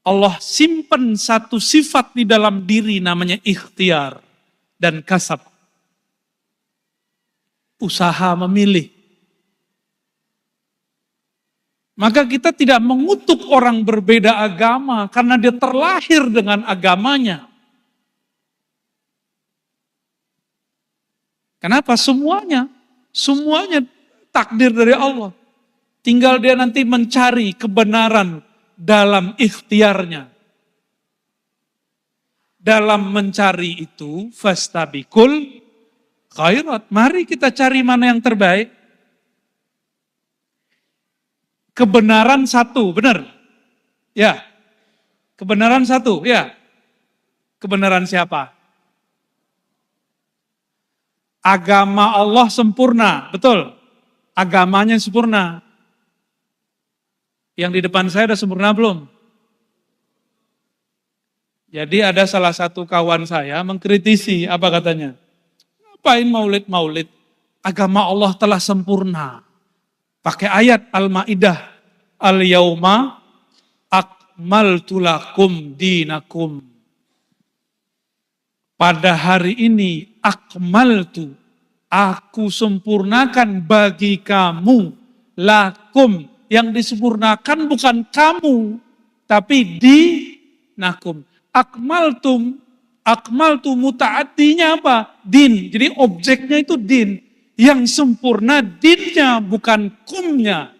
Allah simpen satu sifat di dalam diri namanya ikhtiar dan kasab. Usaha memilih. Maka kita tidak mengutuk orang berbeda agama karena dia terlahir dengan agamanya. Kenapa? Semuanya takdir dari Allah. Tinggal dia nanti mencari kebenaran dalam ikhtiarnya. Dalam mencari itu, fastabikul khairat. Mari kita cari mana yang terbaik. Kebenaran satu, benar? Ya. Kebenaran satu, ya. Kebenaran siapa? Agama Allah sempurna, betul. Agamanya sempurna. Yang di depan saya udah sempurna belum? Jadi ada salah satu kawan saya mengkritisi, apa katanya? Ngapain maulid-maulid? Agama Allah telah sempurna. Pakai ayat Al-Maidah. Al-yauma akmaltu lakum dinakum. Pada hari ini akmaltu, aku sempurnakan bagi kamu lakum. Yang disempurnakan bukan kamu, tapi dinakum. Akmaltu muta'addinya apa? Din. Jadi objeknya itu din. Yang sempurna dinnya, bukan kumnya.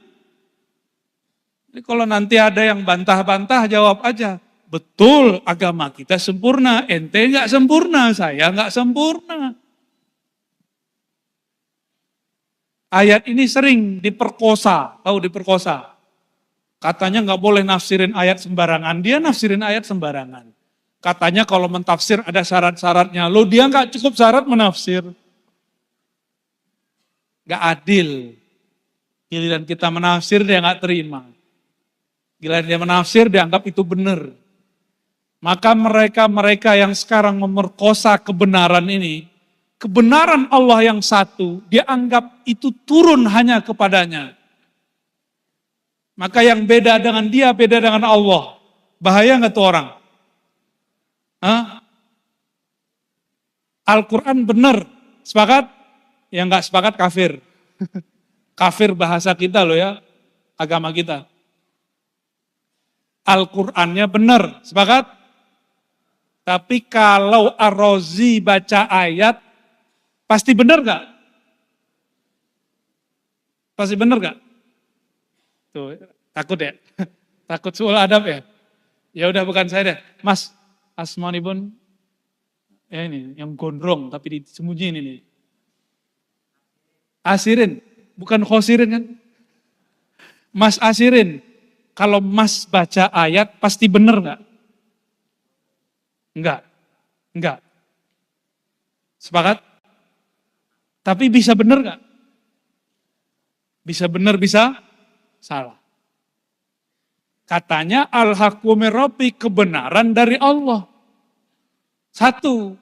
Jadi kalau nanti ada yang bantah-bantah, jawab aja. Betul, agama kita sempurna. Ente nggak sempurna, saya nggak sempurna. Ayat ini sering diperkosa, tahu diperkosa. Katanya nggak boleh nafsirin ayat sembarangan, dia nafsirin ayat sembarangan. Katanya kalau mentafsir ada syarat-syaratnya, lo dia nggak cukup syarat menafsir. Nggak adil. Giliran kita menafsir dia nggak terima. Giliran dia menafsir dia anggap itu benar. Maka mereka yang sekarang memerkosa kebenaran ini, kebenaran Allah yang satu, dia anggap itu turun hanya kepadanya. Maka yang beda dengan dia, beda dengan Allah. Bahaya nggak tuh orang? Hah? Al-Quran benar, sepakat? Yang nggak sepakat kafir. Kafir bahasa kita loh ya, agama kita. Al-Qurannya benar, sepakat? Tapi kalau Ar-Razi baca ayat, pasti benar gak? Pasti benar gak? Tuh, takut ya? Takut suul adab ya? Ya udah bukan saya deh. Mas, asmanipun ya ini yang gondrong tapi disembunyiin ini. Asirin, bukan khosirin kan? Mas Asirin, kalau Mas baca ayat pasti benar nggak? Enggak. Sepakat? Tapi bisa benar nggak? Bisa benar, bisa salah. Katanya al-haqqu min rabbik, kebenaran dari Allah. Satu,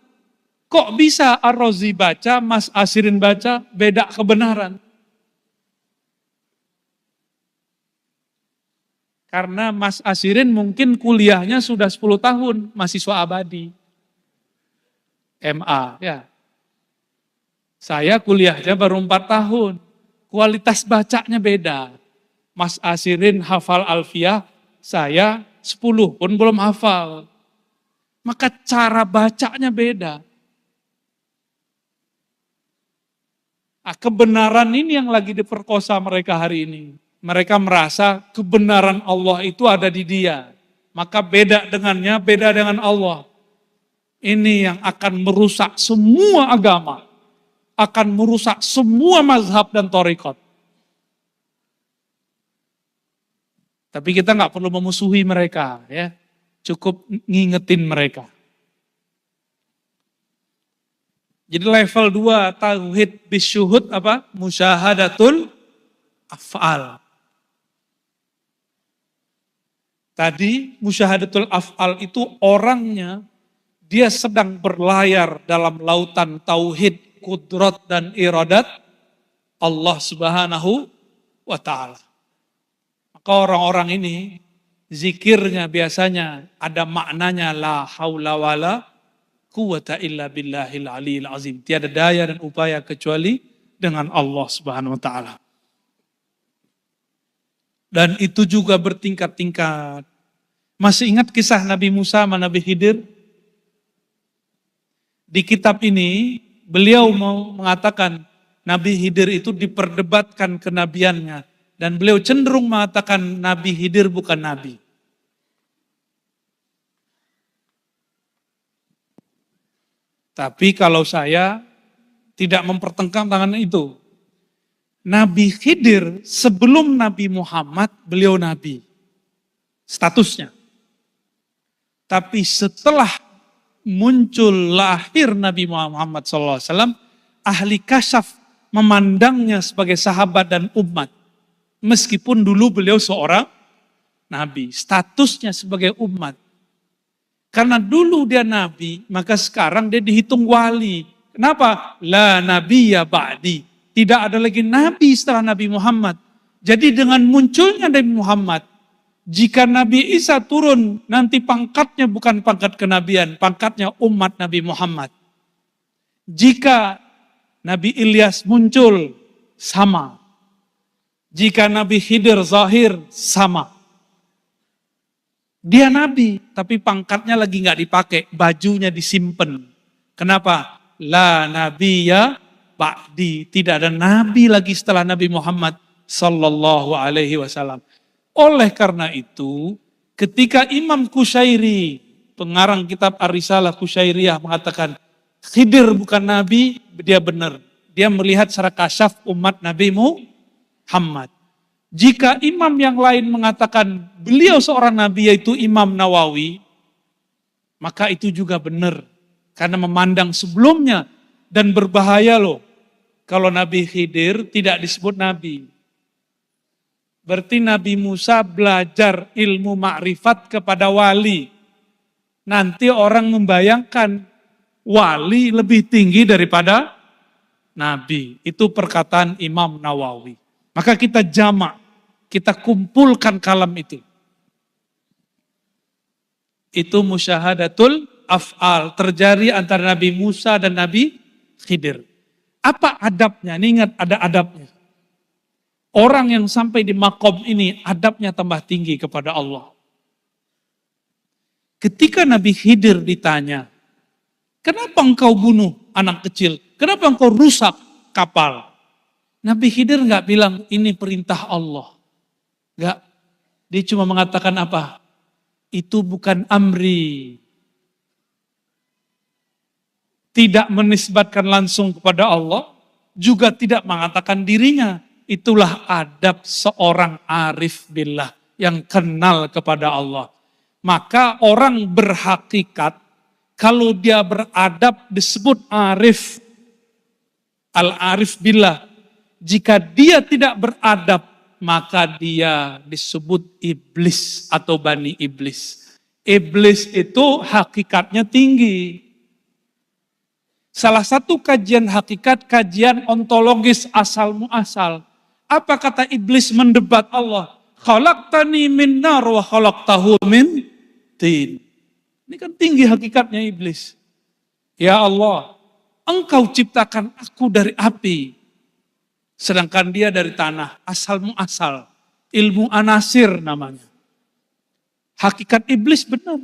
kok bisa Ar-Razi baca, Mas Asirin baca, beda kebenaran? Karena Mas Asirin mungkin kuliahnya sudah 10 tahun, mahasiswa abadi. MA, ya. Saya kuliahnya baru 4 tahun. Kualitas bacanya beda. Mas Asirin hafal alfiah, saya 10 pun belum hafal. Maka cara bacanya beda. Nah, kebenaran ini yang lagi diperkosa mereka hari ini. Mereka merasa kebenaran Allah itu ada di dia. Maka beda dengannya, beda dengan Allah. Ini yang akan merusak semua agama. Akan merusak semua mazhab dan thariqat. Tapi kita nggak perlu memusuhi mereka, ya. Cukup ngingetin mereka. Jadi level 2 tauhid bisyuhud apa? Musyahadatul af'al. Tadi musyahadatul af'al itu orangnya dia sedang berlayar dalam lautan tauhid, kudrat dan iradat Allah Subhanahu wa taala. Maka orang-orang ini zikirnya biasanya ada maknanya la haula wala quwata illa billahil aliyil azim. Tiada daya dan upaya kecuali dengan Allah Subhanahu wa taala. Dan itu juga bertingkat-tingkat. Masih ingat kisah Nabi Musa sama Nabi Khidir? Di kitab ini beliau mau mengatakan Nabi Khidir itu diperdebatkan kenabiannya. Dan beliau cenderung mengatakan Nabi Khidir bukan Nabi. Tapi kalau saya tidak mempertentangkan itu. Nabi Khidir sebelum Nabi Muhammad beliau Nabi. Statusnya. Tapi setelah muncul lahir Nabi Muhammad SAW, ahli kasyaf memandangnya sebagai sahabat dan umat. Meskipun dulu beliau seorang nabi, statusnya sebagai umat. Karena dulu dia nabi, maka sekarang dia dihitung wali. Kenapa? La nabiyya ba'di. Tidak ada lagi nabi setelah Nabi Muhammad. Jadi dengan munculnya Nabi Muhammad, jika Nabi Isa turun, nanti pangkatnya bukan pangkat kenabian, pangkatnya umat Nabi Muhammad. Jika Nabi Ilyas muncul, sama. Jika Nabi Khidir zahir, sama. Dia Nabi, tapi pangkatnya lagi nggak dipakai, bajunya disimpan. Kenapa? La nabiyya ba'di. Tidak ada Nabi lagi setelah Nabi Muhammad sallallahu alaihi wasallam. Oleh karena itu, ketika Imam Qushairi, pengarang kitab Ar-Risalah Qushairiyah mengatakan, Khidir bukan Nabi, dia benar. Dia melihat secara kasyaf umat Nabi Muhammad. Jika imam yang lain mengatakan beliau seorang Nabi yaitu Imam Nawawi, maka itu juga benar. Karena memandang sebelumnya dan berbahaya loh. Kalau Nabi Khidir tidak disebut Nabi. Berarti Nabi Musa belajar ilmu makrifat kepada wali. Nanti orang membayangkan wali lebih tinggi daripada Nabi. Itu perkataan Imam Nawawi. Maka kita jamak, kita kumpulkan kalam itu. Itu musyahadatul af'al. Terjadi antara Nabi Musa dan Nabi Khidir. Apa adabnya? Ini ingat ada adabnya. Orang yang sampai di makom ini adabnya tambah tinggi kepada Allah. Ketika Nabi Khidir ditanya, kenapa engkau bunuh anak kecil? Kenapa engkau rusak kapal? Nabi Khidir nggak bilang ini perintah Allah. Enggak. Dia cuma mengatakan apa? Itu bukan amri. Tidak menisbatkan langsung kepada Allah, juga tidak mengatakan dirinya. Itulah adab seorang arif billah yang kenal kepada Allah. Maka orang berhakikat, kalau dia beradab disebut arif, al-arif billah. Jika dia tidak beradab, maka dia disebut iblis atau bani iblis. Iblis itu hakikatnya tinggi. Salah satu kajian hakikat, kajian ontologis asal muasal. Apa kata iblis mendebat Allah? Khalaqtani min nar wa khalaqtahu min tin. Ini kan tinggi hakikatnya iblis. Ya Allah, Engkau ciptakan aku dari api. Sedangkan dia dari tanah, asal muasal. Ilmu anasir namanya. Hakikat iblis benar.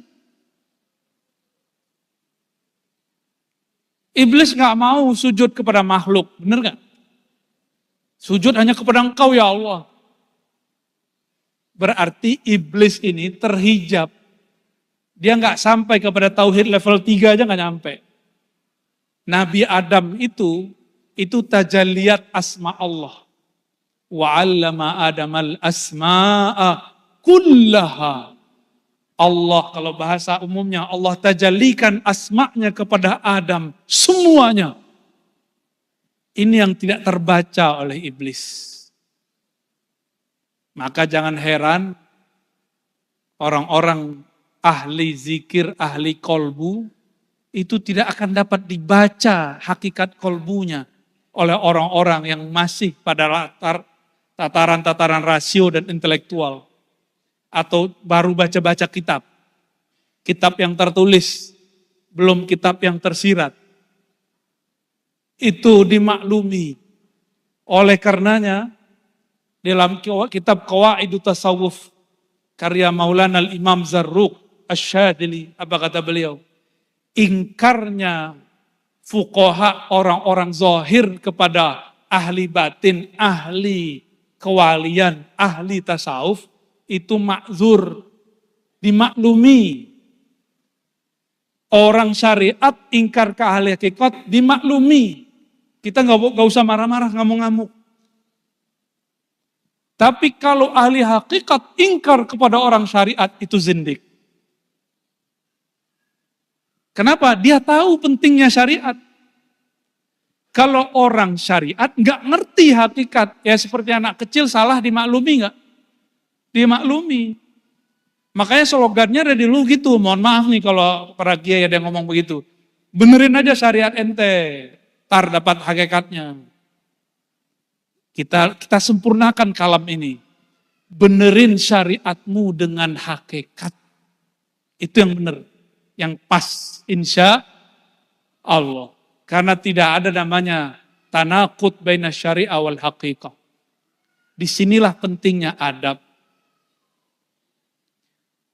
Iblis gak mau sujud kepada makhluk, benar gak? Sujud hanya kepada Engkau ya Allah. Berarti iblis ini terhijab. Dia gak sampai kepada tauhid level 3 aja gak nyampe. Nabi Adam itu tajalliyat asma Allah. Wa 'allama Adamal asma'a kullaha. Allah kalau bahasa umumnya Allah tajallikan asma'nya kepada Adam semuanya. Ini yang tidak terbaca oleh iblis. Maka jangan heran orang-orang ahli zikir, ahli kolbu itu tidak akan dapat dibaca hakikat kolbunya oleh orang-orang yang masih pada tataran-tataran rasio dan intelektual. Atau baru baca-baca kitab. Kitab yang tertulis, belum kitab yang tersirat. Itu dimaklumi. Oleh karenanya, dalam kitab Qawaidut Tasawuf, karya Maulana Al-Imam Zarruq Asy-Syadzili, apa kata beliau? Ingkarnya fuqaha orang-orang zahir kepada ahli batin, ahli kewalian, ahli tasawuf, itu makzur, dimaklumi. Orang syariat ingkar ke ahli hakikat, dimaklumi. Kita nggak usah marah-marah, ngamuk-ngamuk. Tapi kalau ahli hakikat ingkar kepada orang syariat, itu zindik. Kenapa? Dia tahu pentingnya syariat. Kalau orang syariat nggak ngerti hakikat, ya seperti anak kecil salah dimaklumi nggak? Dimaklumi. Makanya slogannya dari dulu gitu, mohon maaf nih kalau para kiai ada yang ngomong begitu. Benerin aja syariat ente, tar dapat hakikatnya. Kita sempurnakan kalam ini. Benerin syariatmu dengan hakikat. Itu yang benar, yang pas insya Allah. Karena tidak ada namanya tanaqud baina syariah wal haqiqah. Disinilah pentingnya adab.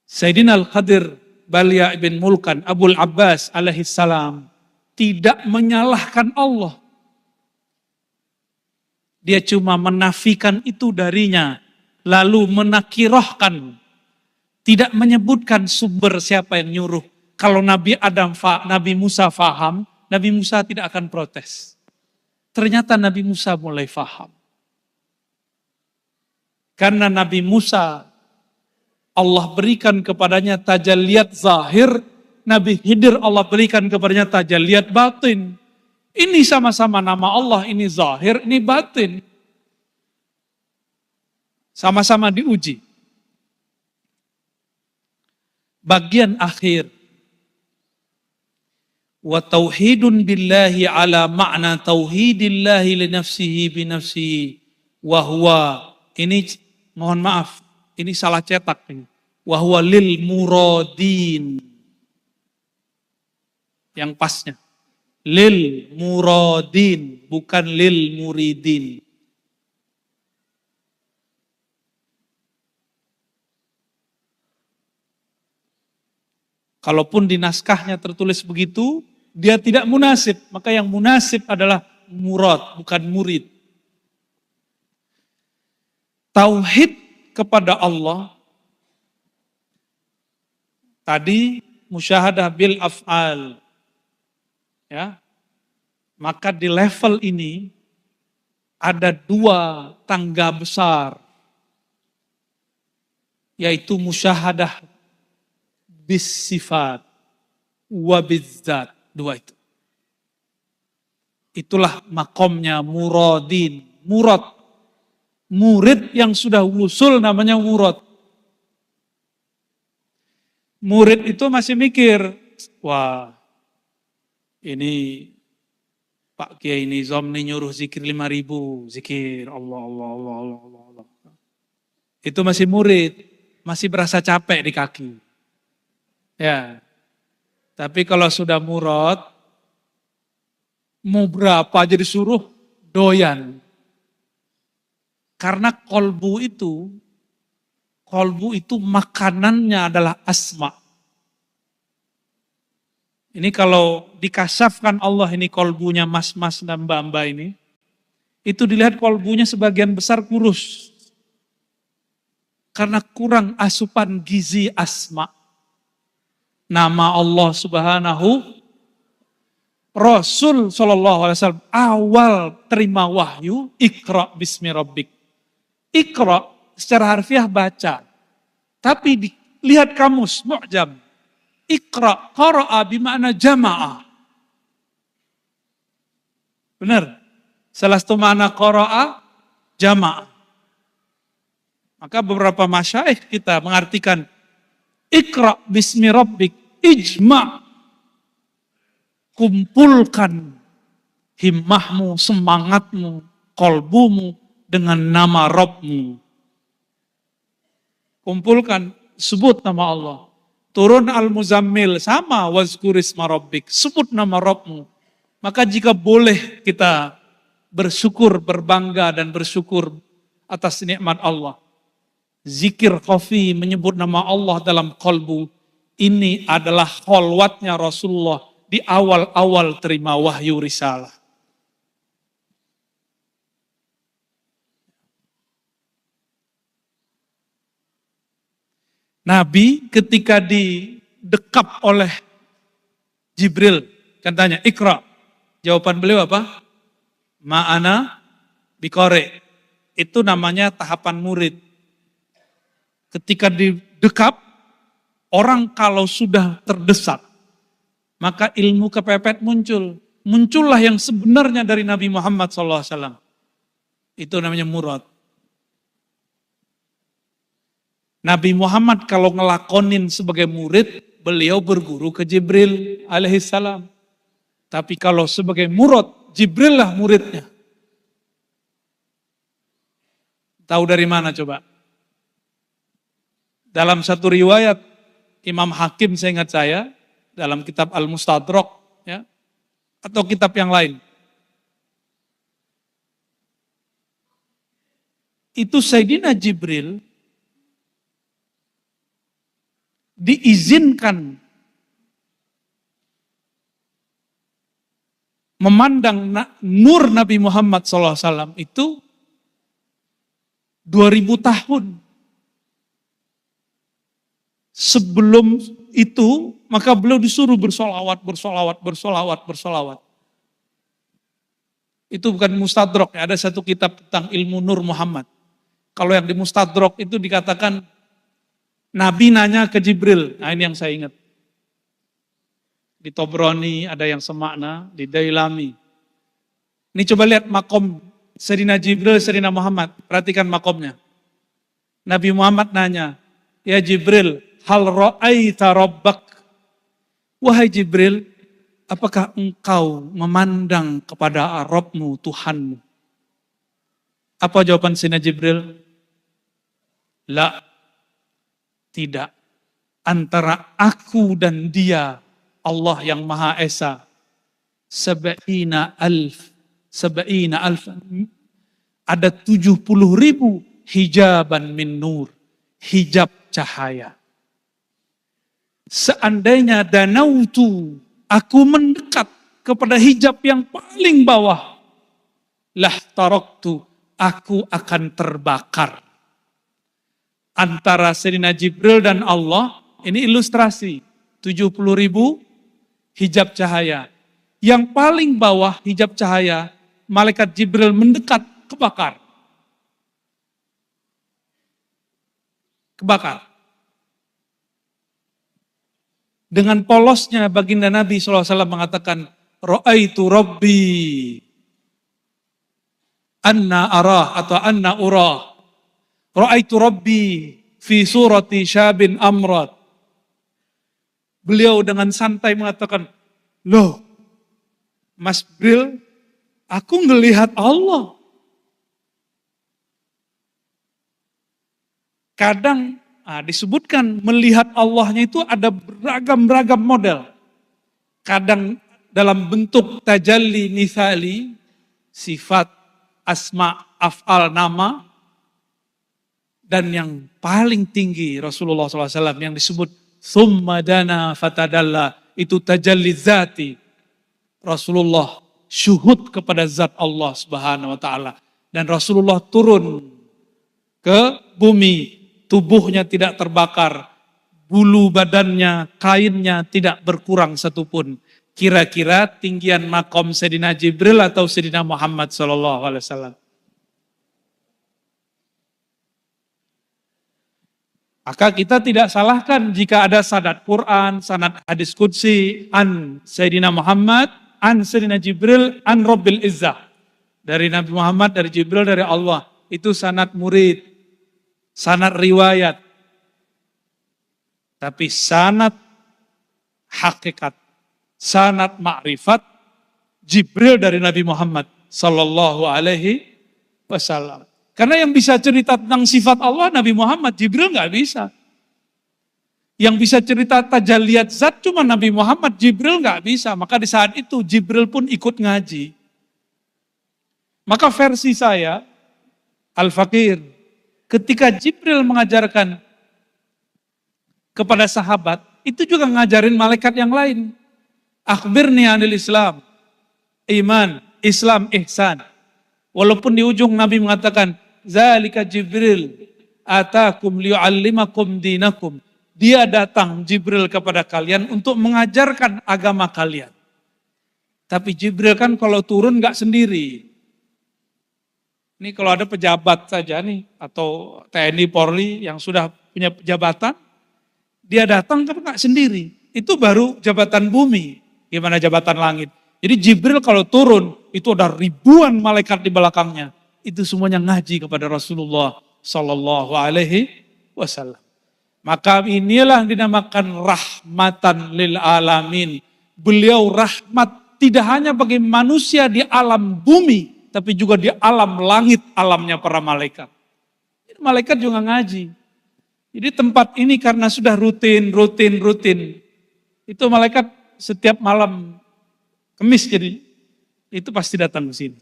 Sayyidina Al-Qadir Balya ibn Mulkan, Abul Abbas alaihissalam, tidak menyalahkan Allah. Dia cuma menafikan itu darinya, lalu menakirahkan, tidak menyebutkan sumber siapa yang nyuruh. Kalau Nabi Musa faham, Nabi Musa tidak akan protes. Ternyata Nabi Musa mulai faham. Karena Nabi Musa, Allah berikan kepadanya tajalliyat zahir, Nabi Khidir Allah berikan kepadanya tajalliyat batin. Ini sama-sama nama Allah, ini zahir, ini batin. Sama-sama diuji. Bagian akhir. Wa tauhidun billahi ala ma'na tauhidillahi li nafsihi bi nafsihi. Wa huwa, ini mohon maaf, ini salah cetak ini. Wa huwa lil muradin. Yang pasnya. Lil muradin, bukan lil muridin. Kalaupun di naskahnya tertulis begitu, dia tidak munasib. Maka yang munasib adalah murad, bukan murid. Tauhid kepada Allah, tadi musyahadah bil af'al, ya, maka di level ini ada dua tangga besar, yaitu musyahadah bis sifat wa bizzat, dua itu. Itulah makomnya muradin, murad. Murid yang sudah wusul namanya murad. Murid itu masih mikir, wah ini Pak Kiai Nizam nih nyuruh zikir 5.000, zikir Allah, Allah, Allah, Allah, Allah, Allah. Itu masih murid, masih berasa capek di kaki. Ya, tapi kalau sudah murad, mau berapa aja disuruh, doyan. Karena kolbu itu makanannya adalah asma. Ini kalau dikasafkan Allah ini kolbunya mas-mas dan mbak-mbak ini, itu dilihat kolbunya sebagian besar kurus. Karena kurang asupan gizi asma. Nama Allah Subhanahu, Rasul SAW awal terima wahyu, Iqra bismi rabbik. Iqra secara harfiah baca. Tapi lihat kamus, mu'jam. Iqra, qara'a bima'na jama'ah. Benar? Salah satu makna qara'a, jama'ah. Maka beberapa masyaikh kita mengartikan Iqra bismi rabbik, ijma'. Kumpulkan himmahmu, semangatmu, kolbumu dengan nama Rabbmu. Kumpulkan, sebut nama Allah. Turun Al-Muzammil, sama wazkurisma rabbik, sebut nama Rabbmu. Maka jika boleh kita bersyukur, berbangga dan bersyukur atas nikmat Allah. Zikir khafi menyebut nama Allah dalam kolbu. Ini adalah kholwatnya Rasulullah di awal-awal terima wahyu risalah. Nabi ketika didekap oleh Jibril, kan tanya, Iqra. Jawaban beliau apa? Ma'ana bikore. Itu namanya tahapan murid. Ketika didekap, orang kalau sudah terdesak, maka ilmu kepepet muncul. Muncullah yang sebenarnya dari Nabi Muhammad SAW. Itu namanya murad. Nabi Muhammad kalau ngelakonin sebagai murid, beliau berguru ke Jibril alaihissalam. Tapi kalau sebagai murad, Jibril lah muridnya. Tahu dari mana coba? Dalam satu riwayat, Imam Hakim seingat saya, dalam kitab Al-Mustadrak, ya, atau kitab yang lain. Itu Sayyidina Jibril diizinkan memandang nur Nabi Muhammad SAW itu 2000 tahun. Sebelum itu, maka beliau disuruh bersolawat. Itu bukan mustadrak, ya. Ada satu kitab tentang ilmu Nur Muhammad. Kalau yang di mustadrak itu dikatakan, Nabi nanya ke Jibril. Nah ini yang saya ingat. Di Tobroni ada yang semakna, di Dailami. Ini coba lihat makom Sayyidina Jibril, Sayyidina Muhammad. Perhatikan makomnya. Nabi Muhammad nanya, ya Jibril, hal ra'aita rabbak? Wahai Jibril, apakah engkau memandang kepada Rabbmu, Tuhanmu? Apa jawaban Sayyidina Jibril? La, tidak. Antara aku dan dia, Allah yang Maha Esa, sab'ina alf, ada 70.000 hijaban min nur, hijab cahaya. Seandainya danautu, aku mendekat kepada hijab yang paling bawah, lah taroktu, aku akan terbakar. antara Sayyidina Jibril dan Allah, ini ilustrasi. 70.000 hijab cahaya. Yang paling bawah hijab cahaya, malaikat Jibril mendekat, kebakar. Kebakar. Dengan polosnya baginda Nabi SAW mengatakan, Ra'aitu Rabbi anna arah atau anna urah. Ra'aitu Rabbi fi surati syabin amrad. Beliau dengan santai mengatakan, loh, Mas Bril, aku ngelihat Allah. Kadang disebutkan melihat Allahnya itu ada beragam-ragam model. Kadang dalam bentuk tajalli misali, sifat, asma, af'al, nama. Dan yang paling tinggi Rasulullah SAW yang disebut thumma dana fatadalla, itu tajalli zati. Rasulullah syuhud kepada zat Allah Subhanahu wa taala, dan Rasulullah turun ke bumi, tubuhnya tidak terbakar, bulu badannya, kainnya tidak berkurang satupun. Kira-kira tinggian makom Sayyidina Jibril atau Sayyidina Muhammad sallallahu alaihi wasallam? Maka kita tidak salahkan jika ada sanad Quran, sanad hadis qudsi, an Sayyidina Muhammad, an Sayyidina Jibril, an Rabbil Izzah. Dari Nabi Muhammad, dari Jibril, dari Allah. Itu sanad murid, sanad riwayat. Tapi sanad hakikat, sanad ma'rifat, Jibril dari Nabi Muhammad sallallahu alaihi wasallam. Karena yang bisa cerita tentang sifat Allah Nabi Muhammad, Jibril nggak bisa. Yang bisa cerita tajalliyat zat cuma Nabi Muhammad, Jibril nggak bisa. Maka di saat itu Jibril pun ikut ngaji. Maka versi saya, Al-Fakir, ketika Jibril mengajarkan kepada sahabat, itu juga ngajarin malaikat yang lain. Akhbirni anil Islam, iman, Islam, ihsan. Walaupun di ujung Nabi mengatakan, Zalika Jibril atakum liyu'allimakum dinakum. Dia datang Jibril kepada kalian untuk mengajarkan agama kalian. Tapi Jibril kan kalau turun gak sendiri. Ini kalau ada pejabat saja nih, atau TNI Polri yang sudah punya jabatan, dia datang kan gak sendiri. Itu baru jabatan bumi, gimana jabatan langit. Jadi Jibril kalau turun, itu ada ribuan malaikat di belakangnya. Itu semuanya ngaji kepada Rasulullah Sallallahu Alaihi Wasallam. Maka inilah yang dinamakan rahmatan lil alamin. Beliau rahmat tidak hanya bagi manusia di alam bumi, tapi juga di alam langit, alamnya para malaikat. Malaikat juga ngaji. Jadi tempat ini karena sudah rutin. Itu malaikat setiap malam Kemis jadi, itu pasti datang ke sini.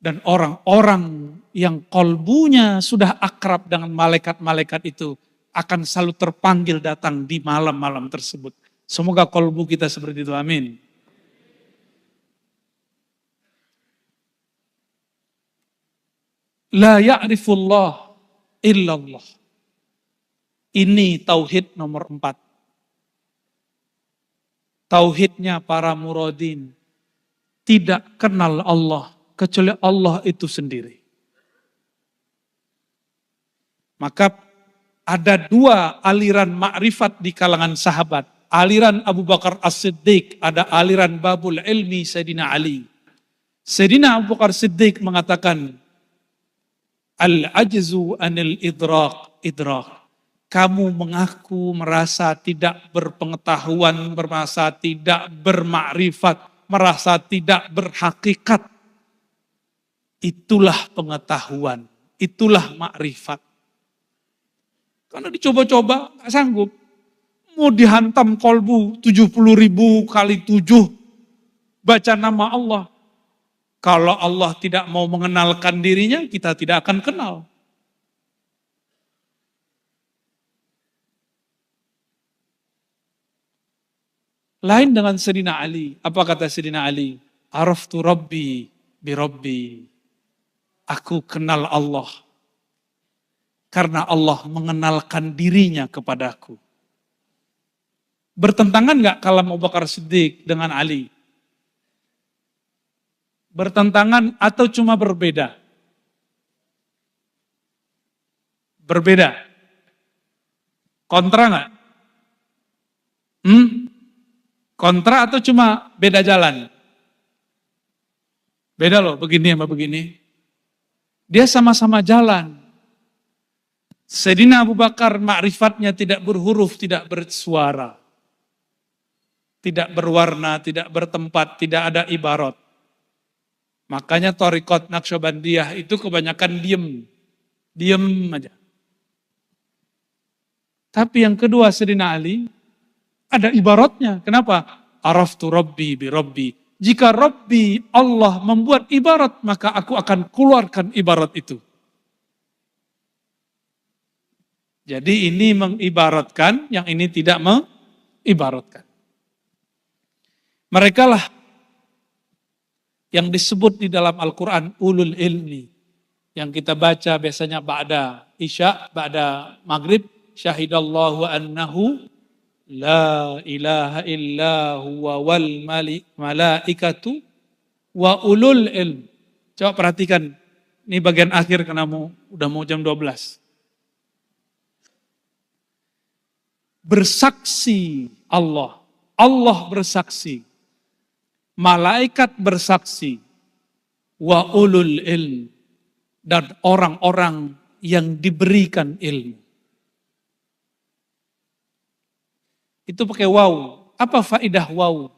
Dan orang-orang yang kolbunya sudah akrab dengan malaikat-malaikat itu akan selalu terpanggil datang di malam-malam tersebut. Semoga kolbu kita seperti itu, amin. La ya'rifullah illallah. Ini tauhid nomor 4. Tauhidnya para muradin. Tidak kenal Allah kecuali Allah itu sendiri. Maka ada 2 aliran makrifat di kalangan sahabat. Aliran Abu Bakar As-Siddiq, ada aliran Babul Ilmi Sayyidina Ali. Sayyidina Abu Bakar Siddiq mengatakan, Al-ajzu anil idrak. Kamu mengaku merasa tidak berpengetahuan, merasa tidak bermakrifat, merasa tidak berhakikat. Itulah pengetahuan, itulah makrifat. Karena dicoba-coba gak sanggup. Mau dihantam kolbu 70.000 kali 7 baca nama Allah. Kalau Allah tidak mau mengenalkan dirinya, kita tidak akan kenal. Lain dengan Sayyidina Ali. Apa kata Sayyidina Ali? Araftu Rabbi bi Rabbi. Aku kenal Allah Karena Allah mengenalkan dirinya kepadaku. Bertentangan nggak kalam Abu Bakar Siddiq dengan Ali? Bertentangan atau cuma berbeda? Berbeda. Kontra nggak? Kontra atau cuma beda jalan? Beda loh, begini sama begini. Dia sama-sama jalan. Sayyidina Abu Bakar ma'rifatnya tidak berhuruf, tidak bersuara. Tidak berwarna, tidak bertempat, tidak ada ibarat. Makanya Thariqat Naqsyabandiyah itu kebanyakan diem. Diem aja. Tapi yang kedua Sayyidina Ali, ada ibaratnya. Kenapa? Araftu Rabbi bi Rabbi. Jika Rabbi Allah membuat ibarat, maka aku akan keluarkan ibarat itu. Jadi ini mengibaratkan, yang ini tidak mengibaratkan. Mereka lah yang disebut di dalam Al-Quran ulul ilmi. Yang kita baca biasanya ba'da isya, ba'da maghrib. Syahidallahu annahu la ilaha illa huwa wal malaikatu wa ulul ilm. Coba perhatikan, ini bagian akhir karena udah mau jam 12. Bersaksi Allah, Allah bersaksi, malaikat bersaksi, wa ulul ilm, dan orang-orang yang diberikan ilmu. Itu pakai waw. Apa faidah waw?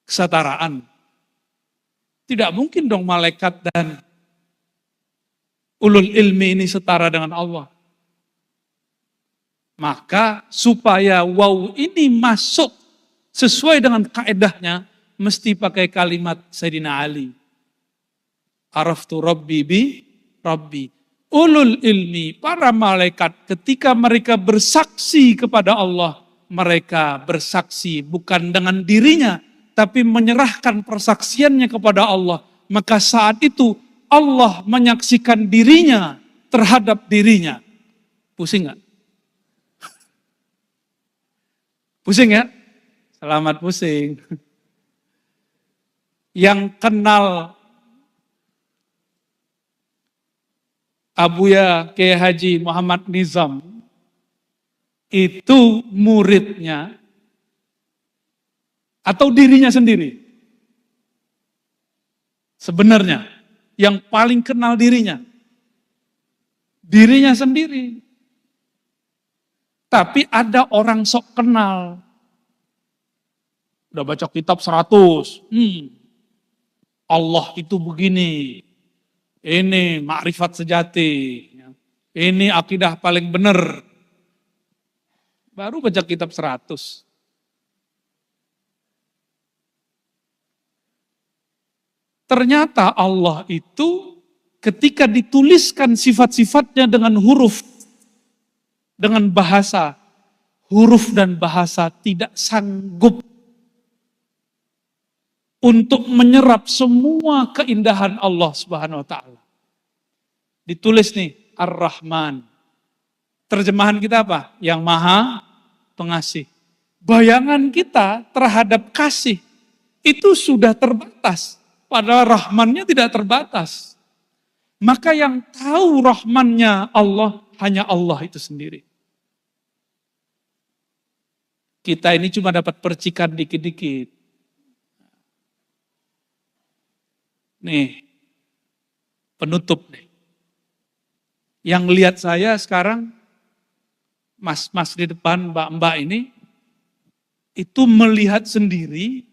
Kesetaraan. Tidak mungkin dong malaikat dan ulul ilmi ini setara dengan Allah. Maka supaya waw ini masuk sesuai dengan kaedahnya, mesti pakai kalimat Sayyidina Ali. Araftu Rabbi bi Rabbi. Ulul ilmi, para malaikat ketika mereka bersaksi kepada Allah, mereka bersaksi bukan dengan dirinya, tapi menyerahkan persaksiannya kepada Allah. Maka saat itu Allah menyaksikan dirinya terhadap dirinya. Pusing gak? Pusing ya? Selamat pusing. Yang kenal Abuya Kiai Haji Muhammad Nizam itu muridnya atau dirinya sendiri? Sebenarnya yang paling kenal dirinya sendiri. Tapi ada orang sok kenal. Udah baca kitab 100. Allah itu begini. Ini makrifat sejati. Ini akidah paling benar. Baru baca kitab 100. Ternyata Allah itu ketika dituliskan sifat-sifatnya dengan huruf, dengan bahasa, huruf dan bahasa tidak sanggup untuk menyerap semua keindahan Allah Subhanahu wa taala. Ditulis nih Ar-Rahman. Terjemahan kita apa? Yang Maha Pengasih. Bayangan kita terhadap kasih itu sudah terbatas. Padahal Rahmannya tidak terbatas. Maka yang tahu Rahmannya Allah hanya Allah itu sendiri. Kita ini cuma dapat percikan dikit-dikit. Nih, penutup nih. Yang lihat saya sekarang, mas-mas di depan, mbak-mbak ini, itu melihat sendiri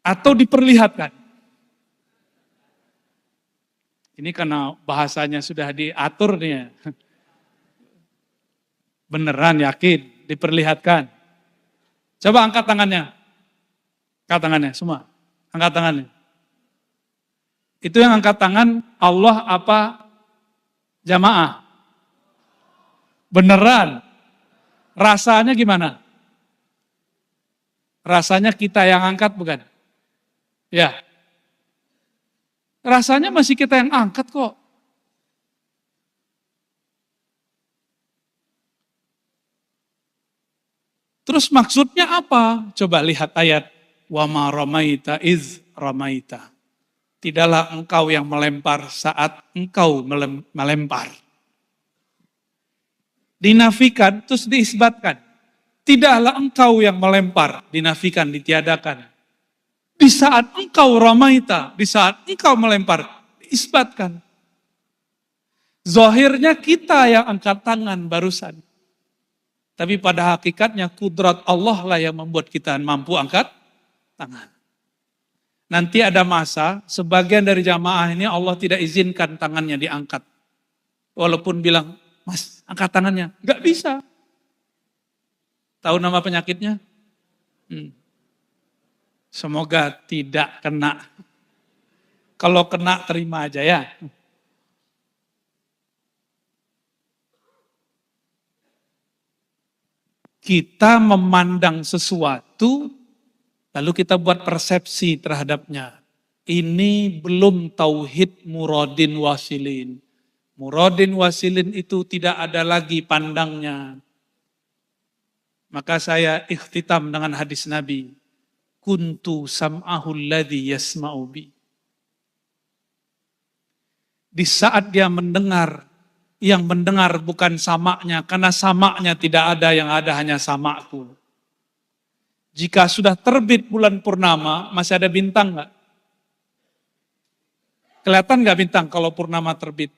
atau diperlihatkan. Ini karena bahasanya sudah diatur nih ya. Beneran yakin, diperlihatkan. Coba angkat tangannya. Angkat tangannya semua. Angkat tangannya. Itu yang angkat tangan Allah apa jamaah? Beneran. Rasanya gimana? Rasanya kita yang angkat bukan? Ya. Rasanya masih kita yang angkat kok. Terus maksudnya apa? Coba lihat ayat. Wa ma ramaita iz ramaita. Tidaklah engkau yang melempar saat engkau melempar. Dinafikan, terus diisbatkan. Tidaklah engkau yang melempar, dinafikan, ditiadakan. Di saat engkau ramaita, di saat engkau melempar, diisbatkan. Zahirnya kita yang angkat tangan barusan. Tapi pada hakikatnya kudrat Allah lah yang membuat kita mampu angkat tangan. Nanti ada masa, sebagian dari jamaah ini Allah tidak izinkan tangannya diangkat. Walaupun bilang, Mas, angkat tangannya. Enggak bisa. Tahu nama penyakitnya? Semoga tidak kena. Kalau kena, terima aja ya. Kita memandang sesuatu, lalu kita buat persepsi terhadapnya. Ini belum tauhid muradin wasilin. Muradin wasilin itu tidak ada lagi pandangnya. Maka saya ikhtitam dengan hadis Nabi. Kuntu sam'ahul ladzi yasma'u bi. Di saat dia mendengar, yang mendengar bukan samaknya, karena samaknya tidak ada, yang ada hanya samakku. Jika sudah terbit bulan purnama, masih ada bintang nggak? Kelihatan nggak bintang kalau purnama terbit?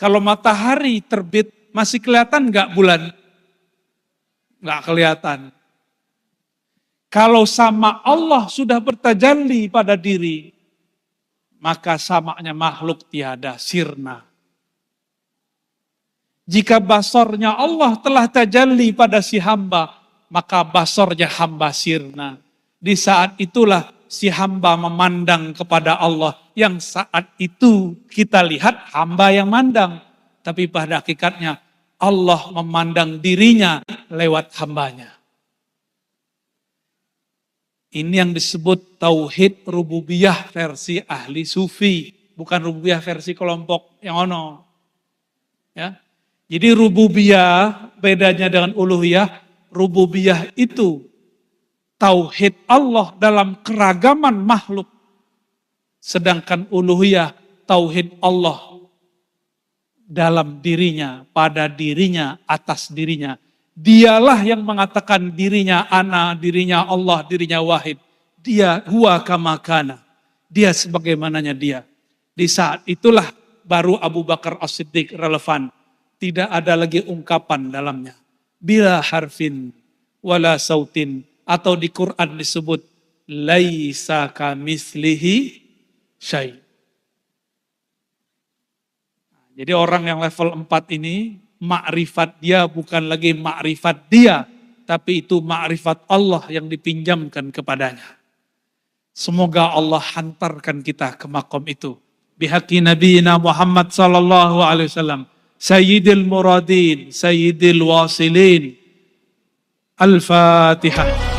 Kalau matahari terbit, masih kelihatan nggak bulan? Nggak kelihatan. Kalau sama Allah sudah bertajalli pada diri, maka samaknya makhluk tiada, sirna. Jika basornya Allah telah tajalli pada si hamba, maka basornya hamba sirna. Di saat itulah si hamba memandang kepada Allah, yang saat itu kita lihat hamba yang mandang. Tapi pada hakikatnya Allah memandang dirinya lewat hambanya. Ini yang disebut tauhid rububiyah versi ahli sufi. Bukan rububiyah versi kelompok yang ono. Ya. Jadi rububiyah bedanya dengan uluhiyah. Rububiyah itu tauhid Allah dalam keragaman makhluk. Sedangkan uluhiyah tauhid Allah dalam dirinya, pada dirinya, atas dirinya. Dialah yang mengatakan dirinya ana, dirinya Allah, dirinya wahid. Dia huwa kama kana. Dia sebagaimananya dia. Di saat itulah baru Abu Bakar As-Siddiq relevan. Tidak ada lagi ungkapan dalamnya. Bila harfin wala sautin. Atau di Quran disebut laisa kamitslihi syai'. Jadi orang yang level 4 ini, makrifat dia bukan lagi makrifat dia, tapi itu makrifat Allah yang dipinjamkan kepadanya. Semoga Allah hantarkan kita ke makom itu. Bihaqi Nabiina Muhammad sallallahu alaihi wasallam. Sayyidil muradin, sayyidil wasilin. Al-Fatihah.